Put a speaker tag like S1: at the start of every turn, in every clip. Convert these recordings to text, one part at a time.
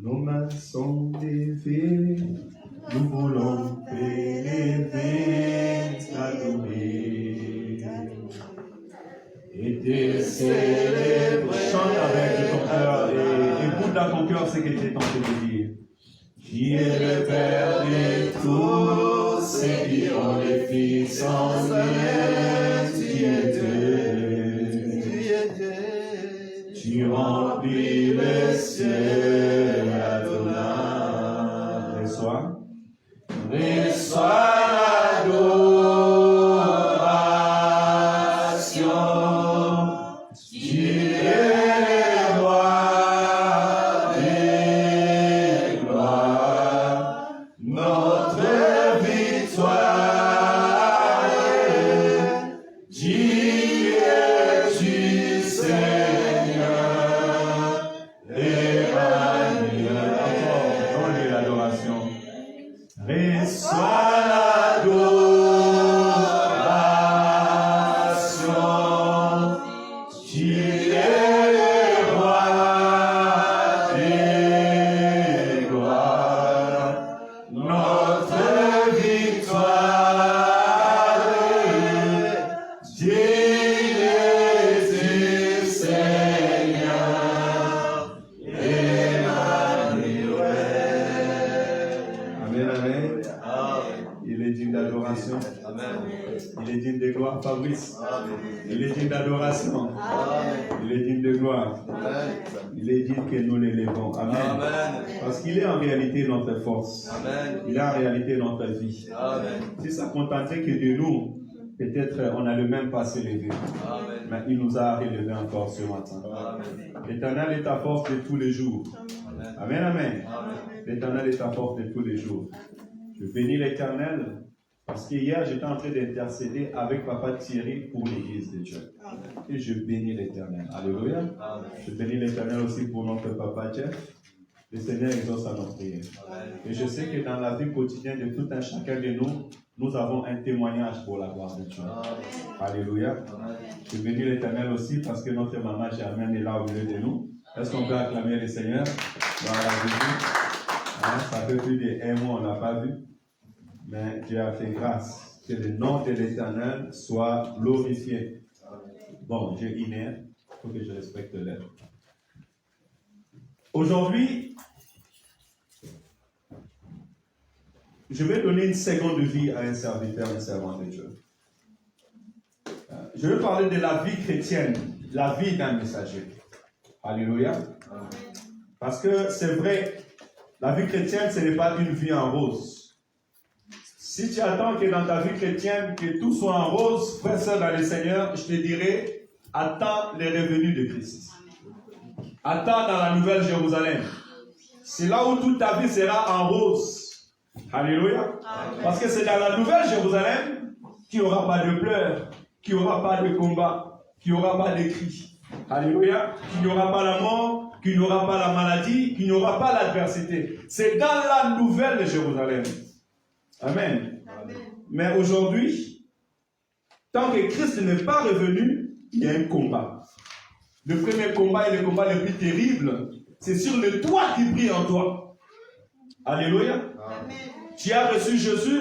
S1: Nos mains sont levées, nous voulons t'élever, t'adorer et te célébrer. Chante avec ton cœur et écoute dans ton cœur ce que tu es en train de dire. Qui est le Père de tous et qui ont les Fils en lui, tu es Dieu. Tu remplis le ciel, Adonai. Reçois. Reçois l'adoration. Tu es roi des gloires. Notre victoire. Dieu, tu sais. Reçois l'adoration, tu es le roi des gloires, notre victoire, Dieu est Seigneur, Emmanuel. Amen, amen. Il est digne d'adoration. Il est digne de gloire, Fabrice. Il est digne d'adoration. Il est digne de gloire. Il est digne que nous l'élevons. Amen. Parce qu'il est en réalité notre force. Il est en réalité notre vie. Si ça contentait que de nous, peut-être on n'allait même pas s'élever. Mais il nous a élevés encore ce matin. L'Éternel est ta force de tous les jours. Amen, amen. L'Éternel est ta force de tous les jours. Je bénis l'Éternel parce qu'hier j'étais en train d'intercéder avec Papa Thierry pour l'Église de Dieu. Et je bénis l'Éternel. Alléluia. Je bénis l'Éternel aussi pour notre Papa Jeff. Le Seigneur exauce à nos prières. Et je sais que dans la vie quotidienne de tout un chacun de nous, nous avons un témoignage pour la gloire de Dieu. Alléluia. Je bénis l'Éternel aussi parce que notre maman Germaine est là au milieu de nous. Est-ce qu'on peut acclamer le Seigneur? Voilà, ça fait plus d'un mois, on n'a pas vu. Mais Dieu a fait grâce. Que le nom de l'Éternel soit glorifié. Bon, Dieu inère. Il faut que je respecte l'heure. Aujourd'hui, je vais donner une seconde vie à un serviteur, un servant de Dieu. Je vais parler de la vie chrétienne, la vie d'un messager. Alléluia. Parce que c'est vrai, la vie chrétienne, ce n'est pas une vie en rose. Si tu attends que dans ta vie chrétienne, que tout soit en rose, frère, sœur, dans le Seigneur, je te dirais, attends les revenus de Christ. Attends dans la nouvelle Jérusalem. C'est là où toute ta vie sera en rose. Alléluia. Parce que c'est dans la nouvelle Jérusalem qu'il n'y aura pas de pleurs, qu'il n'y aura pas de combat, qu'il n'y aura pas de cris. Alléluia. Qu'il n'y aura pas la mort, qu'il n'y aura pas la maladie, qu'il n'y aura pas l'adversité. C'est dans la nouvelle Jérusalem. Amen. Amen. Mais aujourd'hui, tant que Christ n'est pas revenu, il y a un combat. Le premier combat est le combat le plus terrible. C'est sur le toit qui brille en toi. Alléluia. Amen. Tu as reçu Jésus.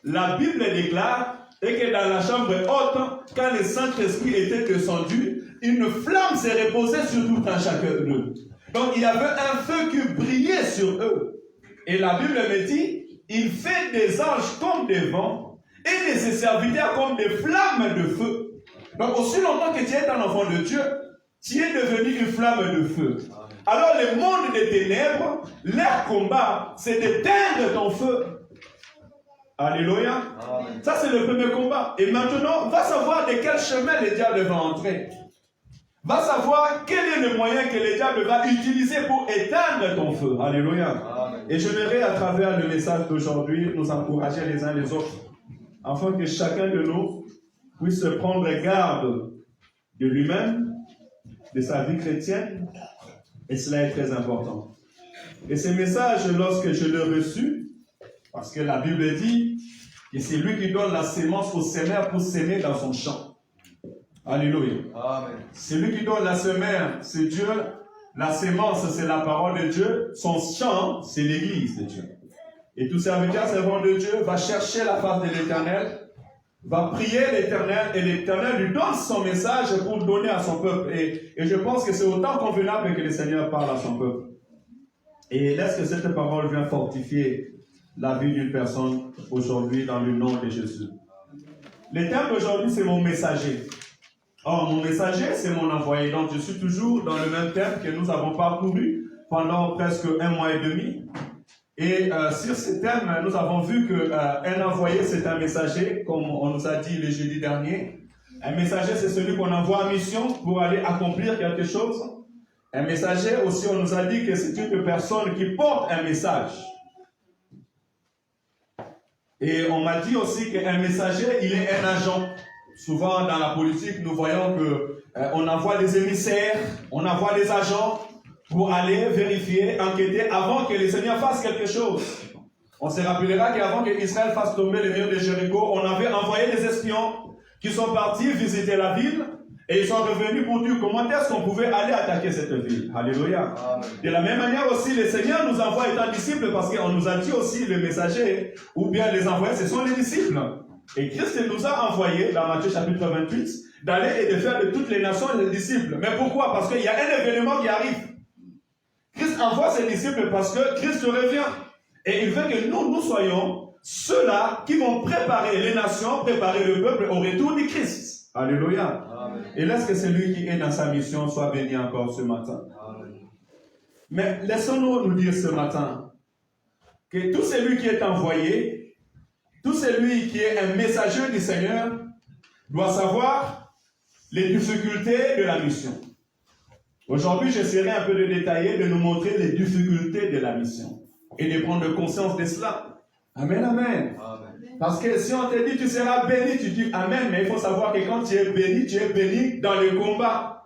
S1: La Bible déclare et que dans la chambre haute, quand le Saint-Esprit était descendu, une flamme s'est reposée sur tout un chacun d'eux. Donc il y avait un feu qui brillait sur eux. Et la Bible me dit, il fait des anges comme des vents et de ses serviteurs comme des flammes de feu. Donc, aussi longtemps que tu es un enfant de Dieu, tu es devenu une flamme de feu. Alors, le monde des ténèbres, leur combat, c'est d'éteindre ton feu. Alléluia. Amen. Ça, c'est le premier combat. Et maintenant, va savoir de quel chemin le diable va entrer. Va savoir quel est le moyen que le diable va utiliser pour éteindre ton feu. Alléluia. Amen. Et j'aimerais, à travers le message d'aujourd'hui, nous encourager les uns les autres, afin que chacun de nous puisse prendre garde de lui-même, de sa vie chrétienne, et cela est très important. Et ce message, lorsque je l'ai reçu, parce que la Bible dit que c'est lui qui donne la sémence au semeur pour s'aimer dans son champ. Alléluia. Amen. C'est lui qui donne la semence, c'est Dieu. La sémence, c'est la parole de Dieu. Son champ, c'est l'église de Dieu. Et tout serviteur, servant de Dieu, va chercher la face de l'Éternel, va prier l'Éternel, et l'Éternel lui donne son message pour donner à son peuple. Et je pense que c'est autant convenable que le Seigneur parle à son peuple. Et laisse que cette parole vienne fortifier la vie d'une personne aujourd'hui dans le nom de Jésus. Le thème d'aujourd'hui, c'est mon messager. Or, mon messager, c'est mon envoyé. Donc, je suis toujours dans le même thème que nous avons parcouru pendant presque 1 mois et demi. Et sur ce thème, nous avons vu qu'un envoyé, c'est un messager, comme on nous a dit le jeudi dernier. Un messager, c'est celui qu'on envoie en mission pour aller accomplir quelque chose. Un messager, aussi, on nous a dit que c'est une personne qui porte un message. Et on m'a dit aussi qu'un messager, il est un agent. Souvent, dans la politique, nous voyons qu'on envoie des émissaires, on envoie des agents pour aller vérifier, enquêter avant que le Seigneur fasse quelque chose. On se rappellera qu'avant qu'Israël fasse tomber les murs de Jéricho, on avait envoyé des espions qui sont partis visiter la ville et ils sont revenus pour dire comment est-ce qu'on pouvait aller attaquer cette ville. Alléluia. Amen. De la même manière aussi, le Seigneur nous envoie étant disciples parce qu'on nous a dit aussi le messager ou bien les envoyés, ce sont les disciples. Et Christ nous a envoyés, dans Matthieu chapitre 28, d'aller et de faire de toutes les nations des disciples. Mais pourquoi? Parce qu'il y a un événement qui arrive. Christ envoie ses disciples parce que Christ revient. Et il veut que nous soyons ceux-là qui vont préparer les nations, préparer le peuple au retour du Christ. Alléluia. Amen. Et laisse que celui qui est dans sa mission soit béni encore ce matin. Amen. Mais laissons-nous nous dire ce matin que tout celui qui est envoyé, tout celui qui est un messager du Seigneur doit savoir les difficultés de la mission. Aujourd'hui, j'essaierai un peu de détailler, de nous montrer les difficultés de la mission et de prendre conscience de cela. Amen, amen. Amen. Parce que si on te dit tu seras béni, tu dis amen, mais il faut savoir que quand tu es béni dans le combat.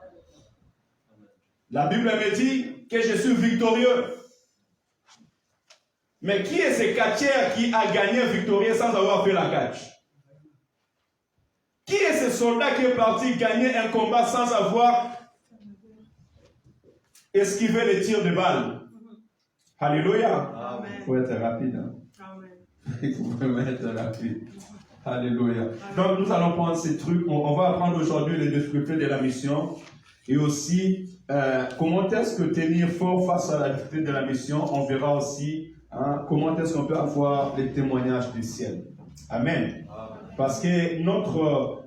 S1: La Bible me dit que je suis victorieux. Mais qui est ce catcheur qui a gagné victorieux sans avoir fait la catch? Qui est ce soldat qui est parti gagner un combat sans avoir esquivé les tirs de balles? Alléluia. Il faut être rapide. Hein? Il faut vraiment être rapide. Alléluia. Donc nous allons prendre ces trucs. On va apprendre aujourd'hui les difficultés de la mission et aussi comment est-ce que tenir fort face à la difficulté de la mission. On verra aussi comment est-ce qu'on peut avoir les témoignages du ciel. Amen. Parce que notre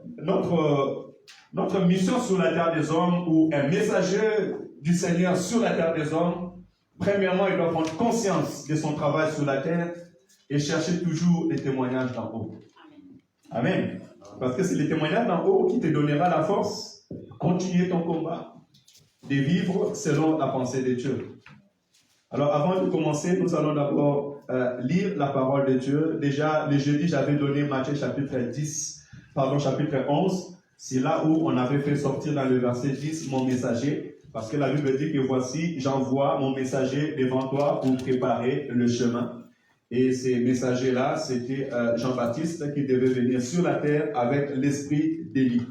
S1: mission sur la terre des hommes ou un messager du Seigneur sur la terre des hommes, premièrement, il doit prendre conscience de son travail sur la terre et chercher toujours les témoignages d'en haut. Amen. Parce que c'est les témoignages d'en haut qui te donnera la force de continuer ton combat, de vivre selon la pensée de Dieu. Alors, avant de commencer, nous allons d'abord lire la parole de Dieu. Déjà, le jeudi, j'avais donné Matthieu chapitre 11. C'est là où on avait fait sortir dans le verset 10 mon messager. Parce que la Bible dit que voici, j'envoie mon messager devant toi pour préparer le chemin. Et ces messagers-là, c'était Jean-Baptiste qui devait venir sur la terre avec l'esprit d'Élie.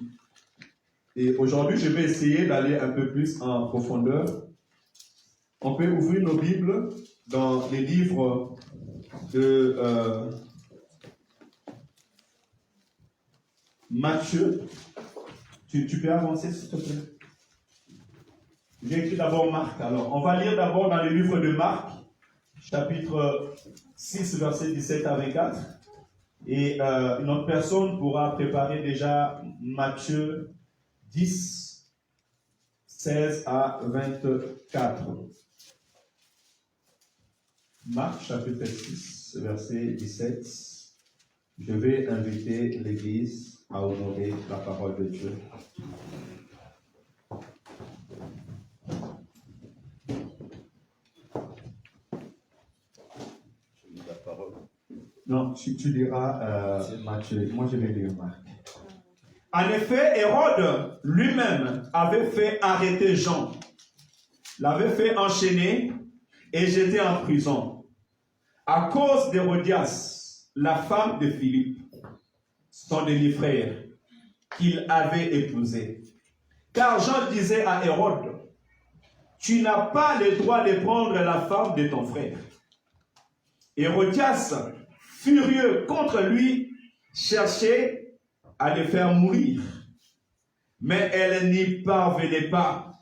S1: Et aujourd'hui, je vais essayer d'aller un peu plus en profondeur. On peut ouvrir nos Bibles dans les livres de Matthieu. Tu peux avancer, s'il te plaît? J'ai écrit d'abord Marc. Alors, on va lire d'abord dans le livre de Marc, chapitre 6, verset 17 à 24. Et une autre personne pourra préparer déjà Matthieu, 10, 16 à 24. Marc chapitre 6, verset 17. Je vais inviter l'Église à honorer la parole de Dieu.
S2: La parole.
S1: Non, tu diras Matthieu, moi je vais lire Marc. En effet, Hérode lui-même avait fait arrêter Jean, l'avait fait enchaîner et jeter en prison à cause d'Hérodias, la femme de Philippe, son demi-frère, qu'il avait épousé. Car Jean disait à Hérode, tu n'as pas le droit de prendre la femme de ton frère. Hérodias, furieux contre lui, cherchait à le faire mourir. Mais elle n'y parvenait pas,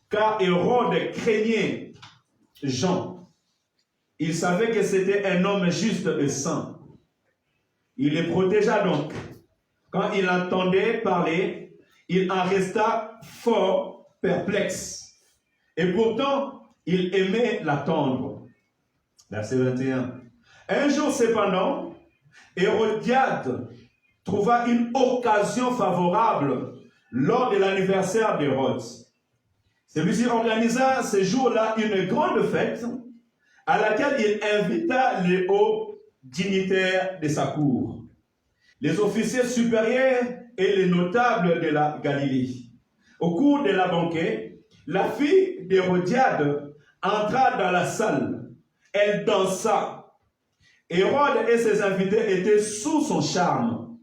S1: car Hérode craignait Jean. Il savait que c'était un homme juste et saint. Il le protégea donc. Quand il entendait parler, il en resta fort perplexe. Et pourtant, il aimait l'attendre. Verset 21. Un jour cependant, Hérodiade trouva une occasion favorable lors de l'anniversaire d'Hérode. Celui-ci organisa ce jour-là une grande fête à laquelle il invita les hauts dignitaires de sa cour, les officiers supérieurs et les notables de la Galilée. Au cours de la banquet, la fille d'Hérodiade entra dans la salle. Elle dansa. Hérode et ses invités étaient sous son charme.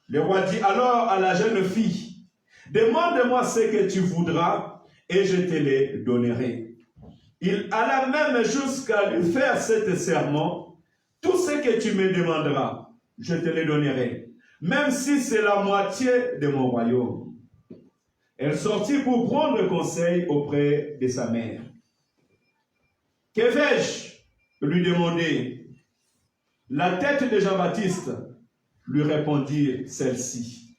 S1: Le roi dit alors à la jeune fille, demande-moi ce que tu voudras et je te le donnerai. Il alla même jusqu'à lui faire cet serment, tout ce que tu me demanderas, je te le donnerai, même si c'est la moitié de mon royaume. Elle sortit pour prendre conseil auprès de sa mère. Que vais-je lui demander? La tête de Jean-Baptiste, lui répondit celle-ci.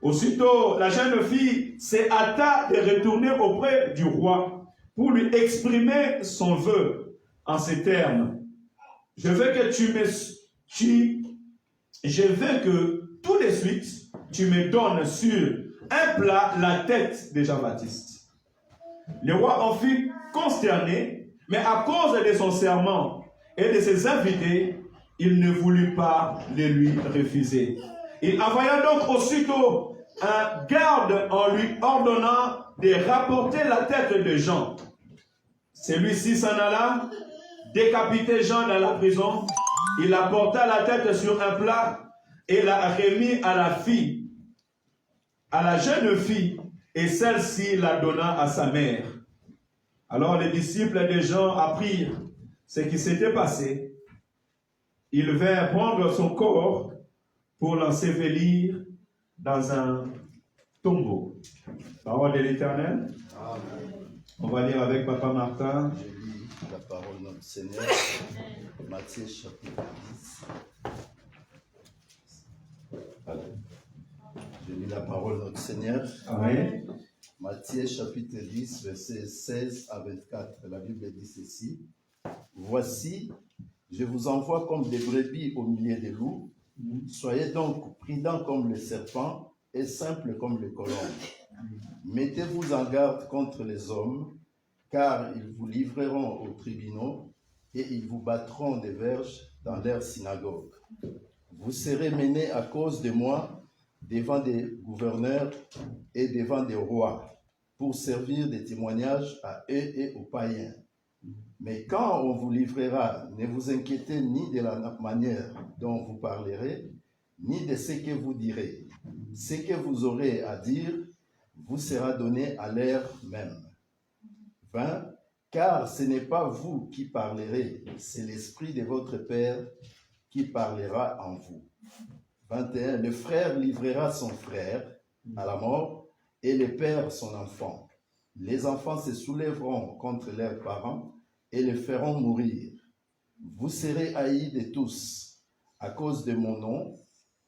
S1: Aussitôt, la jeune fille s'est hâta de retourner auprès du roi pour lui exprimer son vœu en ces termes. Je veux que tout de suite, tu me donnes sur un plat la tête de Jean-Baptiste. Le roi en fut consterné, mais à cause de son serment et de ses invités, il ne voulut pas le lui refuser. Il envoya donc aussitôt un garde en lui ordonnant de rapporter la tête de Jean. Celui-ci s'en alla, décapita Jean dans la prison. Il apporta la tête sur un plat et la remit à la fille, à la jeune fille, et celle-ci la donna à sa mère. Alors les disciples de Jean apprirent ce qui s'était passé. Ils vinrent prendre son corps pour l'ensevelir dans un tombeau. Parole de l'Éternel. On va lire avec Papa Martin.
S2: Je lis la parole de notre Seigneur, Matthieu chapitre 10. Je lis la parole de notre Seigneur.
S1: Amen.
S2: Matthieu chapitre 10, versets 16 à 24. La Bible dit ceci. Voici, je vous envoie comme des brebis au milieu des loups. Soyez donc prudents comme les serpents et simples comme les colombes. Mettez-vous en garde contre les hommes, car ils vous livreront aux tribunaux et ils vous battront des verges dans leurs synagogues. Vous serez menés à cause de moi devant des gouverneurs et devant des rois, pour servir de témoignage à eux et aux païens. Mais quand on vous livrera, ne vous inquiétez ni de la manière dont vous parlerez, ni de ce que vous direz. Ce que vous aurez à dire vous sera donné à l'heure même. 20. Car ce n'est pas vous qui parlerez, c'est l'Esprit de votre Père qui parlera en vous. 21. Le frère livrera son frère à la mort et le père son enfant. Les enfants se soulèveront contre leurs parents et les feront mourir. Vous serez haïs de tous à cause de mon nom,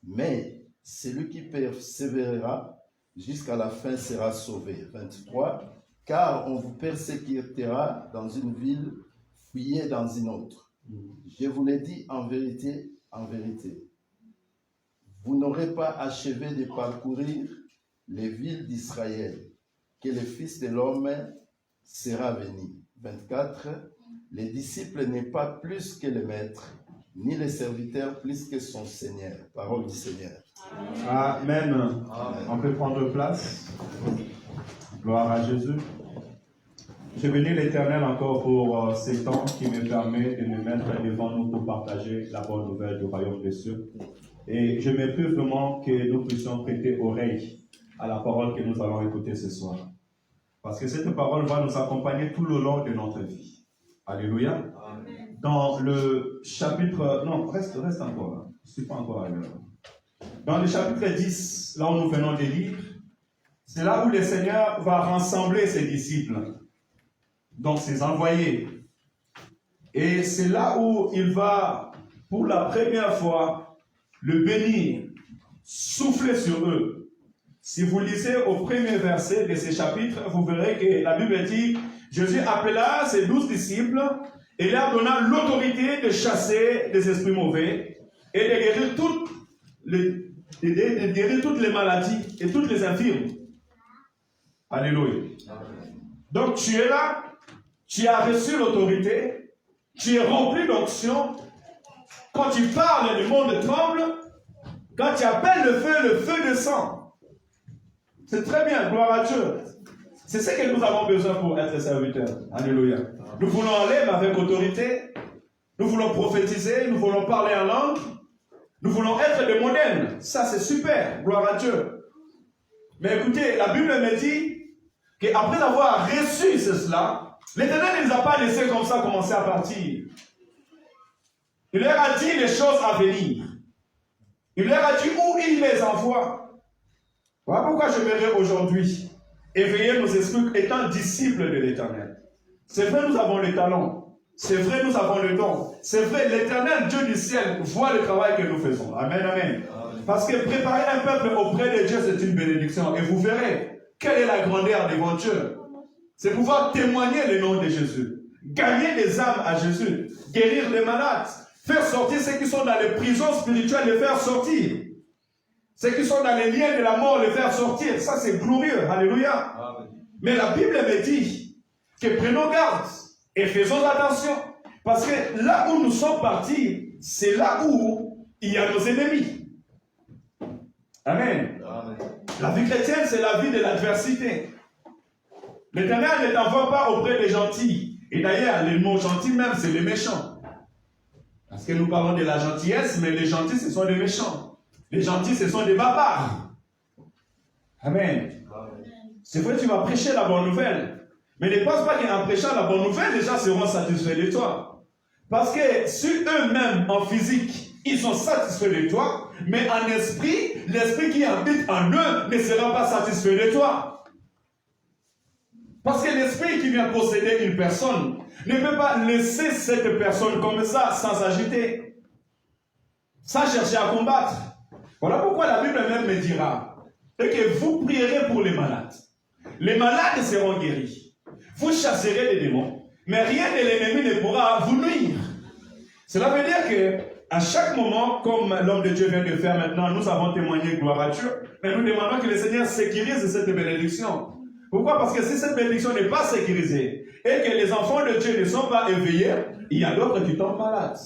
S2: mais celui qui persévérera jusqu'à la fin sera sauvé. 23. Car on vous persécutera dans une ville, fuyez dans une autre. Je vous l'ai dit en vérité, vous n'aurez pas achevé de parcourir les villes d'Israël, que le Fils de l'homme sera venu. 24. Les disciples n'est pas plus que le maître, ni le serviteur plus que son Seigneur. Parole du Seigneur.
S1: Amen. On peut prendre place. Gloire à Jésus. Je bénis l'Éternel encore pour ces temps qui me permet de me mettre devant nous pour partager la bonne nouvelle du royaume des cieux. Et je me prie vraiment que nous puissions prêter oreille à la parole que nous allons écouter ce soir. Parce que cette parole va nous accompagner tout le long de notre vie. Alléluia. Amen. Dans le chapitre... Non, reste encore là. Je ne suis pas encore allé là. Dans le chapitre 10, là où nous venons de lire, c'est là où le Seigneur va rassembler ses disciples, donc ses envoyés. Et c'est là où il va, pour la première fois, le bénir, souffler sur eux. Si vous lisez au premier verset de ce chapitre, vous verrez que la Bible dit, Jésus appela ses 12 disciples et leur donna l'autorité de chasser des esprits mauvais et de guérir toutes les maladies et toutes les infirmes. Alléluia. Donc tu es là, tu as reçu l'autorité, tu es rempli d'onction. Quand tu parles, le monde tremble. Quand tu appelles le feu descend. C'est très bien, gloire à Dieu. C'est ce que nous avons besoin pour être serviteurs. Alléluia. Nous voulons aller avec autorité. Nous voulons prophétiser. Nous voulons parler en langue. Nous voulons être des modernes. Ça, c'est super. Gloire à Dieu. Mais écoutez, la Bible me dit qu'après avoir reçu cela, l'Éternel ne les a pas laissés comme ça commencer à partir. Il leur a dit les choses à venir. Il leur a dit où il les envoie. Voilà pourquoi je verrai aujourd'hui éveiller nos esprits étant disciples de l'Éternel. C'est vrai, nous avons le talent. C'est vrai, nous avons le don. C'est vrai, l'Éternel, Dieu du ciel, voit le travail que nous faisons. Amen, amen. Parce que préparer un peuple auprès de Dieu, c'est une bénédiction. Et vous verrez quelle est la grandeur devant Dieu. C'est pouvoir témoigner le nom de Jésus. Gagner les âmes à Jésus. Guérir les malades. Faire sortir ceux qui sont dans les prisons spirituelles, les faire sortir. Ceux qui sont dans les liens de la mort, les faire sortir. Ça, c'est glorieux. Alléluia. Amen. Mais la Bible me dit que prenons garde et faisons attention. Parce que là où nous sommes partis, c'est là où il y a nos ennemis. Amen. Amen. La vie chrétienne, c'est la vie de l'adversité. L'Éternel ne t'envoie pas auprès des gentils. Et d'ailleurs, les mots gentils même, c'est les méchants. Parce que nous parlons de la gentillesse, mais les gentils, ce sont des méchants. Les gentils, ce sont des barbares. Amen. C'est vrai, tu vas prêcher la bonne nouvelle. Mais ne pense pas qu'en prêchant la bonne nouvelle, les gens seront satisfaits de toi. Parce que sur eux-mêmes, en physique, ils sont satisfaits de toi. Mais en esprit, l'esprit qui habite en eux ne sera pas satisfait de toi. Parce que l'esprit qui vient posséder une personne ne peut pas laisser cette personne comme ça, sans agiter, sans chercher à combattre. Voilà pourquoi la Bible même me dira que vous prierez pour les malades. Les malades seront guéris. Vous chasserez les démons, mais rien de l'ennemi ne pourra vous nuire. Cela veut dire que à chaque moment, comme l'homme de Dieu vient de faire maintenant, nous avons témoigné gloire à Dieu, mais nous demandons que le Seigneur sécurise cette bénédiction. Pourquoi? Parce que si cette bénédiction n'est pas sécurisée et que les enfants de Dieu ne sont pas éveillés, il y a d'autres qui tombent malades.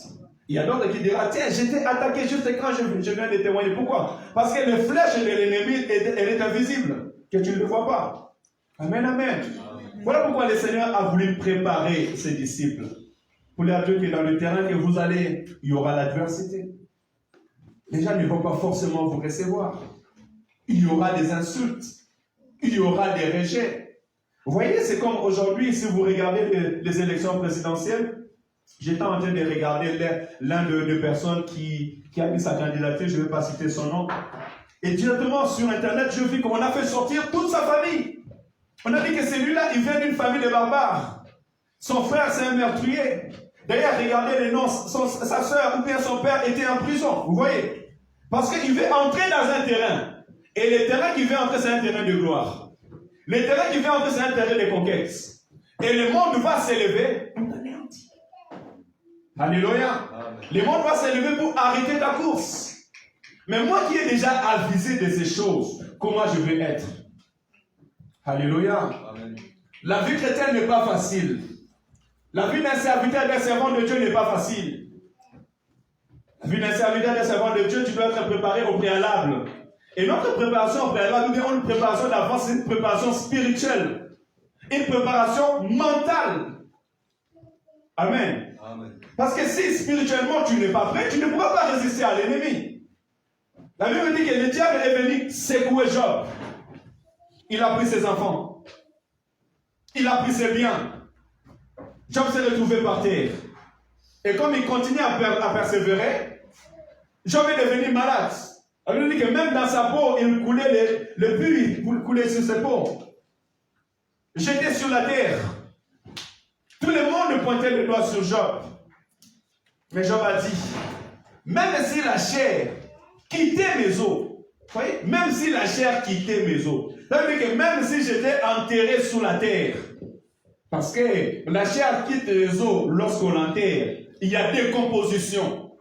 S1: Il y a d'autres qui diront, tiens, j'étais attaqué juste quand je viens de témoigner. Pourquoi? Parce que les flèches de l'ennemi, elle est invisible, que tu ne le vois pas. Amen, amen. Voilà pourquoi le Seigneur a voulu préparer ses disciples. Pour leur dire que dans le terrain que vous allez, il y aura l'adversité. Les gens ne vont pas forcément vous recevoir. Il y aura des insultes. Il y aura des rejets. Vous voyez, c'est comme aujourd'hui, si vous regardez les élections présidentielles, j'étais en train de regarder l'un de personnes qui a mis sa candidature, je ne vais pas citer son nom. Et directement sur Internet, je vis qu'on a fait sortir toute sa famille. On a dit que celui-là, il vient d'une famille de barbares. Son frère, c'est un meurtrier. D'ailleurs, regardez les noms, sa soeur ou bien son père était en prison. Vous voyez? Parce qu'il veut entrer dans un terrain. Et le terrain qui vient entrer, c'est un terrain de gloire. Le terrain qui vient entrer, c'est un terrain de conquête. Et le monde va s'élever pour t'anéantir. Alléluia. Le monde va s'élever pour arrêter ta course. Mais moi qui ai déjà avisé de ces choses, comment je vais être? Alléluia. Amen. La vie chrétienne n'est pas facile. La vie d'un serviteur, d'un servant de Dieu n'est pas facile. La vie d'un serviteur, d'un servant de Dieu, tu dois être préparé au préalable. Et notre préparation au préalable, nous avons une préparation d'avance, une préparation spirituelle, une préparation mentale. Amen. Amen. Parce que si spirituellement tu n'es pas prêt, tu ne pourras pas résister à l'ennemi. La Bible dit que le diable est venu secouer Job. Il a pris ses enfants. Il a pris ses biens. Job s'est retrouvé par terre. Et comme il continue à persévérer, Job est devenu malade. La Bible dit que même dans sa peau, il coulait le puits coulait sur ses peaux. J'étais sur la terre. Tout le monde pointait le doigt sur Job. Mais Job a dit, même si la chair quittait mes os, voyez, même si la chair quittait mes os, ça veut dire que même si j'étais enterré sous la terre, parce que la chair quitte les os lorsqu'on l'enterre, il y a décomposition.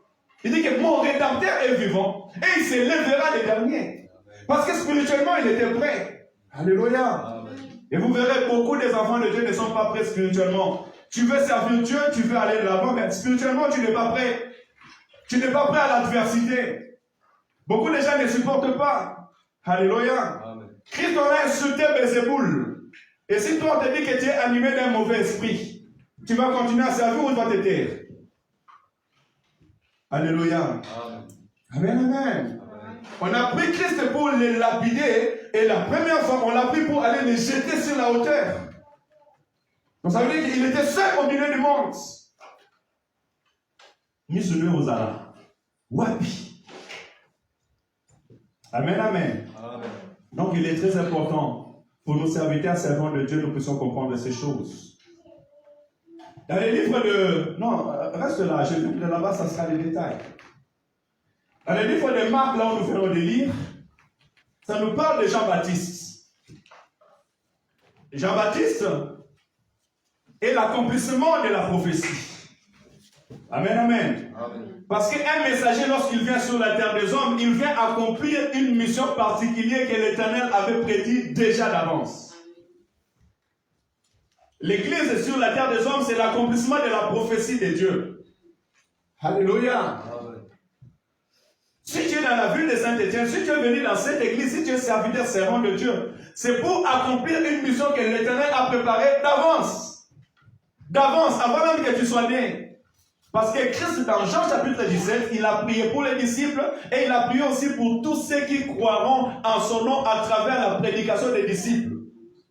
S1: Il dit que mon rédempteur est vivant et il se lèvera les derniers. Parce que spirituellement, il était prêt. Alléluia. Et vous verrez, beaucoup des enfants de Dieu ne sont pas prêts spirituellement. Tu veux servir Dieu, tu veux aller de l'avant, mais spirituellement, tu n'es pas prêt. Tu n'es pas prêt à l'adversité. Beaucoup de gens ne supportent pas. Alléluia. Amen. Christ aurait insulté Bézéboul. Et si toi, on te dit que tu es animé d'un mauvais esprit, tu vas continuer à servir ou tu vas te taire? Alléluia. Amen. Amen, amen. On a pris Christ pour le lapider, et la première fois, on l'a pris pour aller le jeter sur la hauteur. Donc ça veut dire qu'il était seul au milieu du monde. Ni sur lui aux Arabes. Wapi. Amen, amen. Amen. Donc il est très important pour nos serviteurs, servants de Dieu, nous puissions comprendre ces choses. Dans les livres de... Non, reste là, je vais de là-bas, ça sera les détails. Dans les livres de Marc, là où nous venons de lire, ça nous parle de Jean-Baptiste. Jean-Baptiste est l'accomplissement de la prophétie. Amen, amen. Amen. Parce qu'un messager, lorsqu'il vient sur la terre des hommes, il vient accomplir une mission particulière que l'Éternel avait prédit déjà d'avance. L'Église sur la terre des hommes, c'est l'accomplissement de la prophétie de Dieu. Alléluia. Amen. Si tu es dans la ville de Saint-Étienne, si tu es venu dans cette église, si tu es serviteur, servant de Dieu, c'est pour accomplir une mission que l'Éternel a préparée d'avance. D'avance, avant même que tu sois né. Parce que Christ, dans Jean chapitre 17, il a prié pour les disciples et il a prié aussi pour tous ceux qui croiront en son nom à travers la prédication des disciples.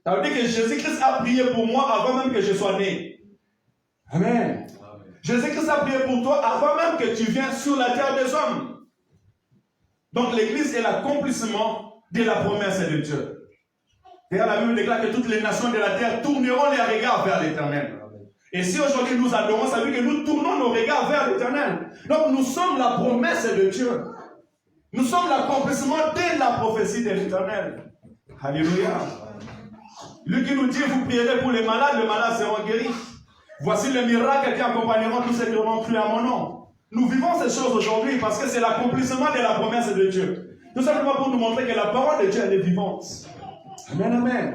S1: Ça veut dire que Jésus-Christ a prié pour moi avant même que je sois né. Amen. Jésus-Christ a prié pour toi avant même que tu viennes sur la terre des hommes. Donc l'église est l'accomplissement de la promesse de Dieu. D'ailleurs, la Bible déclare que toutes les nations de la terre tourneront les regards vers l'Éternel. Et si aujourd'hui nous adorons, ça veut dire que nous tournons nos regards vers l'Éternel. Donc nous sommes la promesse de Dieu. Nous sommes l'accomplissement de la prophétie de l'Éternel. Alléluia. Lui qui nous dit, vous prierez pour les malades seront guéris. Voici les miracles qui accompagneront tous ceux qui auront cru à mon nom. Nous vivons ces choses aujourd'hui parce que c'est l'accomplissement de la promesse de Dieu. Tout simplement pour nous montrer que la parole de Dieu elle est vivante. Amen, amen.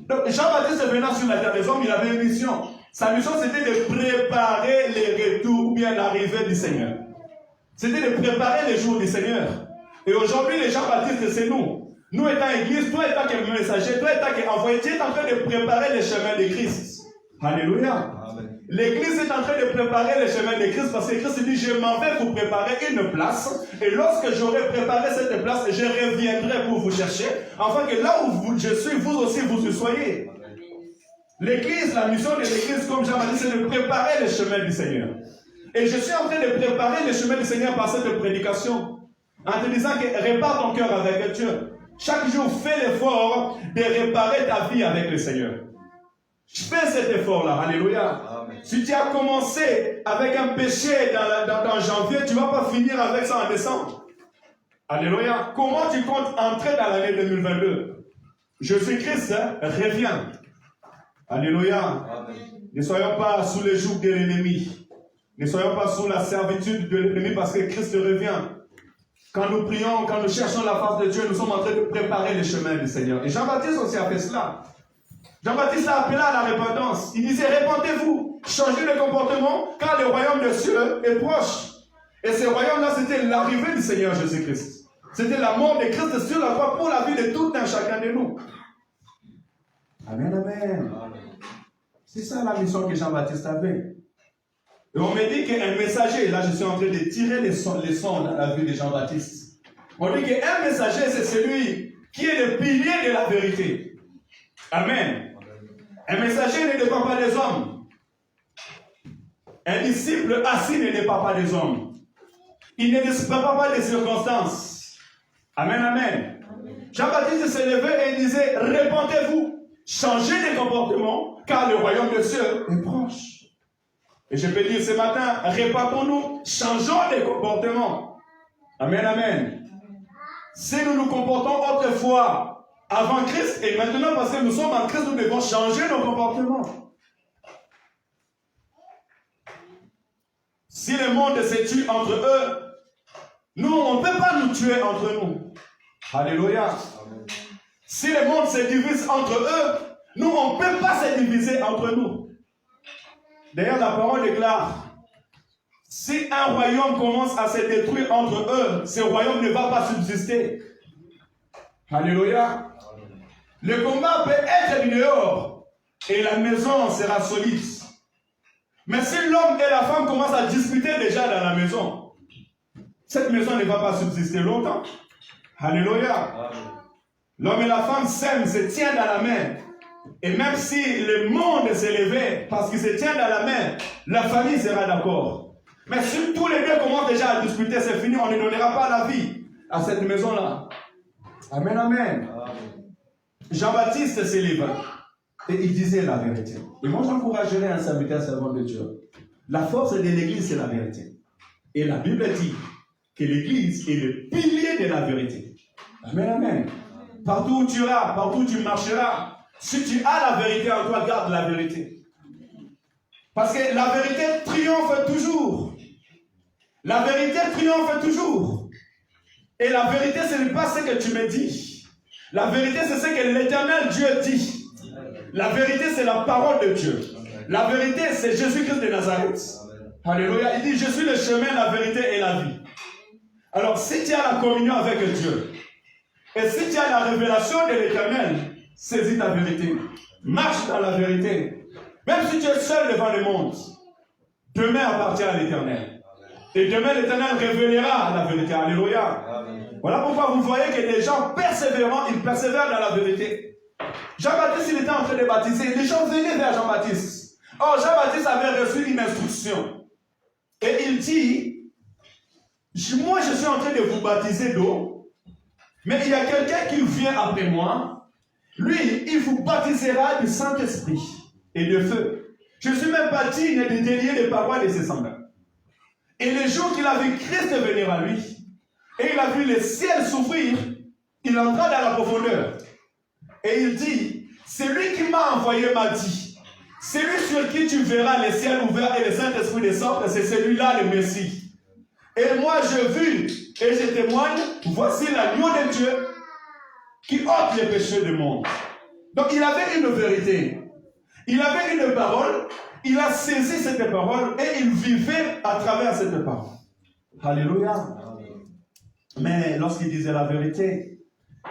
S1: Donc Jean-Baptiste venant sur la terre des hommes, il avait une mission. Sa mission c'était de préparer les retours ou bien l'arrivée du Seigneur. C'était de préparer les jours du Seigneur. Et aujourd'hui les Jean-Baptiste c'est nous. Nous étant église, toi étant qu'un messager, toi étant qu'un envoyé, tu es en train de préparer les chemins de Christ. Alléluia. Amen. L'église est en train de préparer les chemins de Christ parce que Christ dit, je m'en vais vous préparer une place et lorsque j'aurai préparé cette place, je reviendrai pour vous chercher afin que là où je suis, vous aussi vous y soyez. L'église, la mission de l'église, comme Jean m'a dit, c'est de préparer les chemins du Seigneur. Et je suis en train de préparer les chemins du Seigneur par cette prédication en te disant que répare ton cœur avec Dieu. Chaque jour, fais l'effort de réparer ta vie avec le Seigneur. Fais cet effort-là. Alléluia. Amen. Si tu as commencé avec un péché dans janvier, tu ne vas pas finir avec ça en décembre. Alléluia. Comment tu comptes entrer dans l'année 2022? Jésus-Christ revient. Alléluia. Amen. Ne soyons pas sous les jougs de l'ennemi. Ne soyons pas sous la servitude de l'ennemi parce que Christ revient. Quand nous prions, quand nous cherchons la face de Dieu, nous sommes en train de préparer le chemin du Seigneur. Et Jean-Baptiste aussi a fait cela. Jean-Baptiste a appelé à la repentance. Il disait, répentez-vous, changez de comportement, car le royaume de Dieu est proche. Et ce royaume-là, c'était l'arrivée du Seigneur Jésus-Christ. C'était la mort de Christ sur la croix pour la vie de tout un chacun de nous. Amen, amen. C'est ça la mission que Jean-Baptiste avait. Et on me dit qu'un messager, là je suis en train de tirer les sons dans la vie de Jean-Baptiste. On dit qu'un messager, c'est celui qui est le pilier de la vérité. Amen. Un messager ne dépend pas des hommes. Un disciple assis ne dépend pas des hommes. Il ne dépend pas des circonstances. Amen, amen. Jean-Baptiste s'est levé et il disait, répentez-vous, changez de comportement, car le royaume de Dieu est proche. Et je peux dire ce matin, répentons-nous, changeons de comportement. Amen, amen. Si nous nous comportons autrefois avant Christ et maintenant parce que nous sommes en Christ, nous devons changer nos comportements. Si le monde se tue entre eux, nous, on ne peut pas nous tuer entre nous. Alléluia. Si le monde se divise entre eux, nous, on ne peut pas se diviser entre nous. D'ailleurs, la parole déclare, si un royaume commence à se détruire entre eux, ce royaume ne va pas subsister. Alléluia. Le combat peut être dehors et la maison sera solide. Mais si l'homme et la femme commencent à discuter déjà dans la maison, cette maison ne va pas subsister longtemps. Alléluia. L'homme et la femme s'aiment, se tiennent dans la main. Et même si le monde s'élevait parce qu'ils se tiennent dans la main, la famille sera d'accord. Mais si tous les deux commencent déjà à discuter, c'est fini, on ne donnera pas la vie à cette maison-là. Amen, amen. Jean-Baptiste s'élève et il disait la vérité. Et moi, j'encouragerais un serviteur servant de Dieu. La force de l'Église, c'est la vérité. Et la Bible dit que l'Église est le pilier de la vérité. Amen, amen. Partout où tu iras, partout où tu marcheras, si tu as la vérité en toi, garde la vérité. Parce que la vérité triomphe toujours. La vérité triomphe toujours. Et la vérité, ce n'est pas ce que tu me dis. La vérité, c'est ce que l'Éternel Dieu dit. La vérité, c'est la parole de Dieu. La vérité, c'est Jésus-Christ de Nazareth. Alléluia. Il dit, je suis le chemin, la vérité et la vie. Alors, si tu as la communion avec Dieu, et si tu as la révélation de l'Éternel, saisis ta vérité. Marche dans la vérité. Même si tu es seul devant le monde, demain appartient à l'Éternel. Et demain, l'Éternel révélera la vérité. Alléluia. Voilà pourquoi vous voyez que les gens persévérants, ils persévèrent dans la vérité. Jean-Baptiste, il était en train de baptiser. Les gens venaient vers Jean-Baptiste. Or, Jean-Baptiste avait reçu une instruction. Et il dit, moi, je suis en train de vous baptiser d'eau, mais il y a quelqu'un qui vient après moi. Lui, il vous baptisera du Saint-Esprit et de feu. Je ne suis même pas digne de délier les paroles de ses semblables. Et le jour qu'il a vu Christ venir à lui, et il a vu le ciel s'ouvrir, il entra dans la profondeur. Et il dit, celui qui m'a envoyé m'a dit, celui sur qui tu verras le ciel ouvert et le Saint-Esprit descendre, c'est celui-là le Messie. Et moi je vis et je témoigne, voici l'agneau de Dieu qui ôte les péchés du monde. Donc il avait une vérité. Il avait une parole. Il a saisi cette parole et il vivait à travers cette parole. Alléluia. Mais lorsqu'il disait la vérité,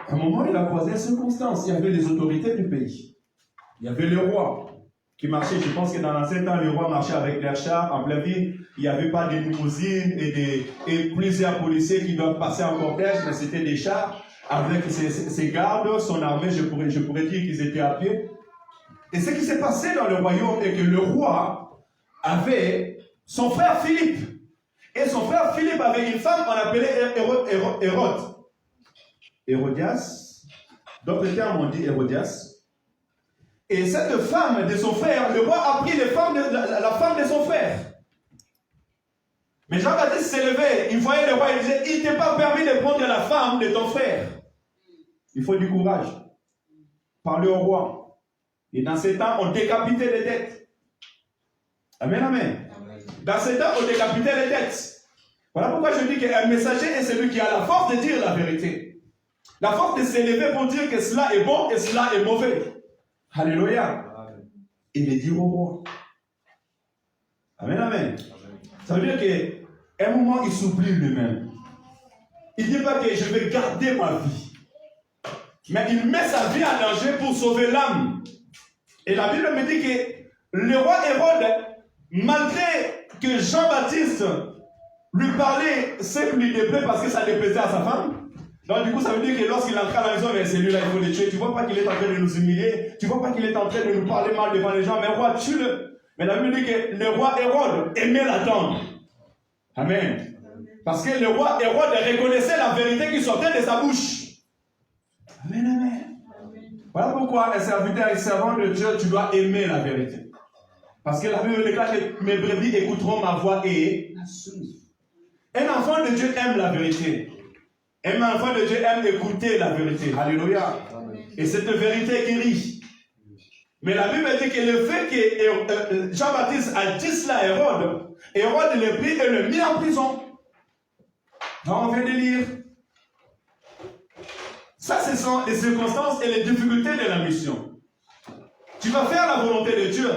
S1: à un moment il a croisé une circonstance. Il y avait les autorités du pays. Il y avait le roi qui marchait. Je pense que dans l'ancien temps, le roi marchait avec des chars en pleine ville. Il n'y avait pas de limousines et plusieurs policiers qui doivent passer en cortège, mais c'était des chars avec ses gardes, son armée, je pourrais dire qu'ils étaient à pied. Et ce qui s'est passé dans le royaume est que le roi avait son frère Philippe. Et son frère Philippe avait une femme qu'on appelait Hérodias. D'autres termes on dit Hérodias. Et cette femme de son frère, le roi a pris la femme de son frère. Mais Jean-Baptiste s'est levé, il voyait le roi, il disait, il t'est pas permis de prendre la femme de ton frère. Il faut du courage. Parler au roi. Et dans ces temps, on décapitait les têtes. Amen, amen. Dans ces temps, on décapitait les têtes. Voilà pourquoi je dis qu'un messager est celui qui a la force de dire la vérité. La force de s'élever pour dire que cela est bon et cela est mauvais. Alléluia. Et de dire au roi. Amen, amen. Ça veut dire qu'à un moment, il s'oublie lui-même. Il ne dit pas que je vais garder ma vie. Mais il met sa vie en danger pour sauver l'âme. Et la Bible me dit que le roi Hérode, malgré que Jean-Baptiste lui parlait ce qui lui déplaît parce que ça déplaisait à sa femme, donc du coup ça veut dire que lorsqu'il entre à la maison, mais celui-là il faut le tuer. Tu ne vois pas qu'il est en train de nous humilier, tu ne vois pas qu'il est en train de nous parler mal devant les gens, mais roi, tue-le. Mais la Bible dit que le roi Hérode aimait l'attendre. Amen. Parce que le roi Hérode reconnaissait la vérité qui sortait de sa bouche. Amen, amen. Voilà pourquoi un serviteur et servant de Dieu, tu dois aimer la vérité. Parce que la Bible déclare que mes brebis écouteront ma voix et la suivent. Un enfant de Dieu aime la vérité. Un enfant de Dieu aime écouter la vérité. Alléluia. Et cette vérité guérit. Mais la Bible dit que le fait que Jean-Baptiste a dit cela à Hérode, Hérode le prit et le mit en prison. Donc on vient de lire. Ça, ce sont les circonstances et les difficultés de la mission. Tu vas faire la volonté de Dieu.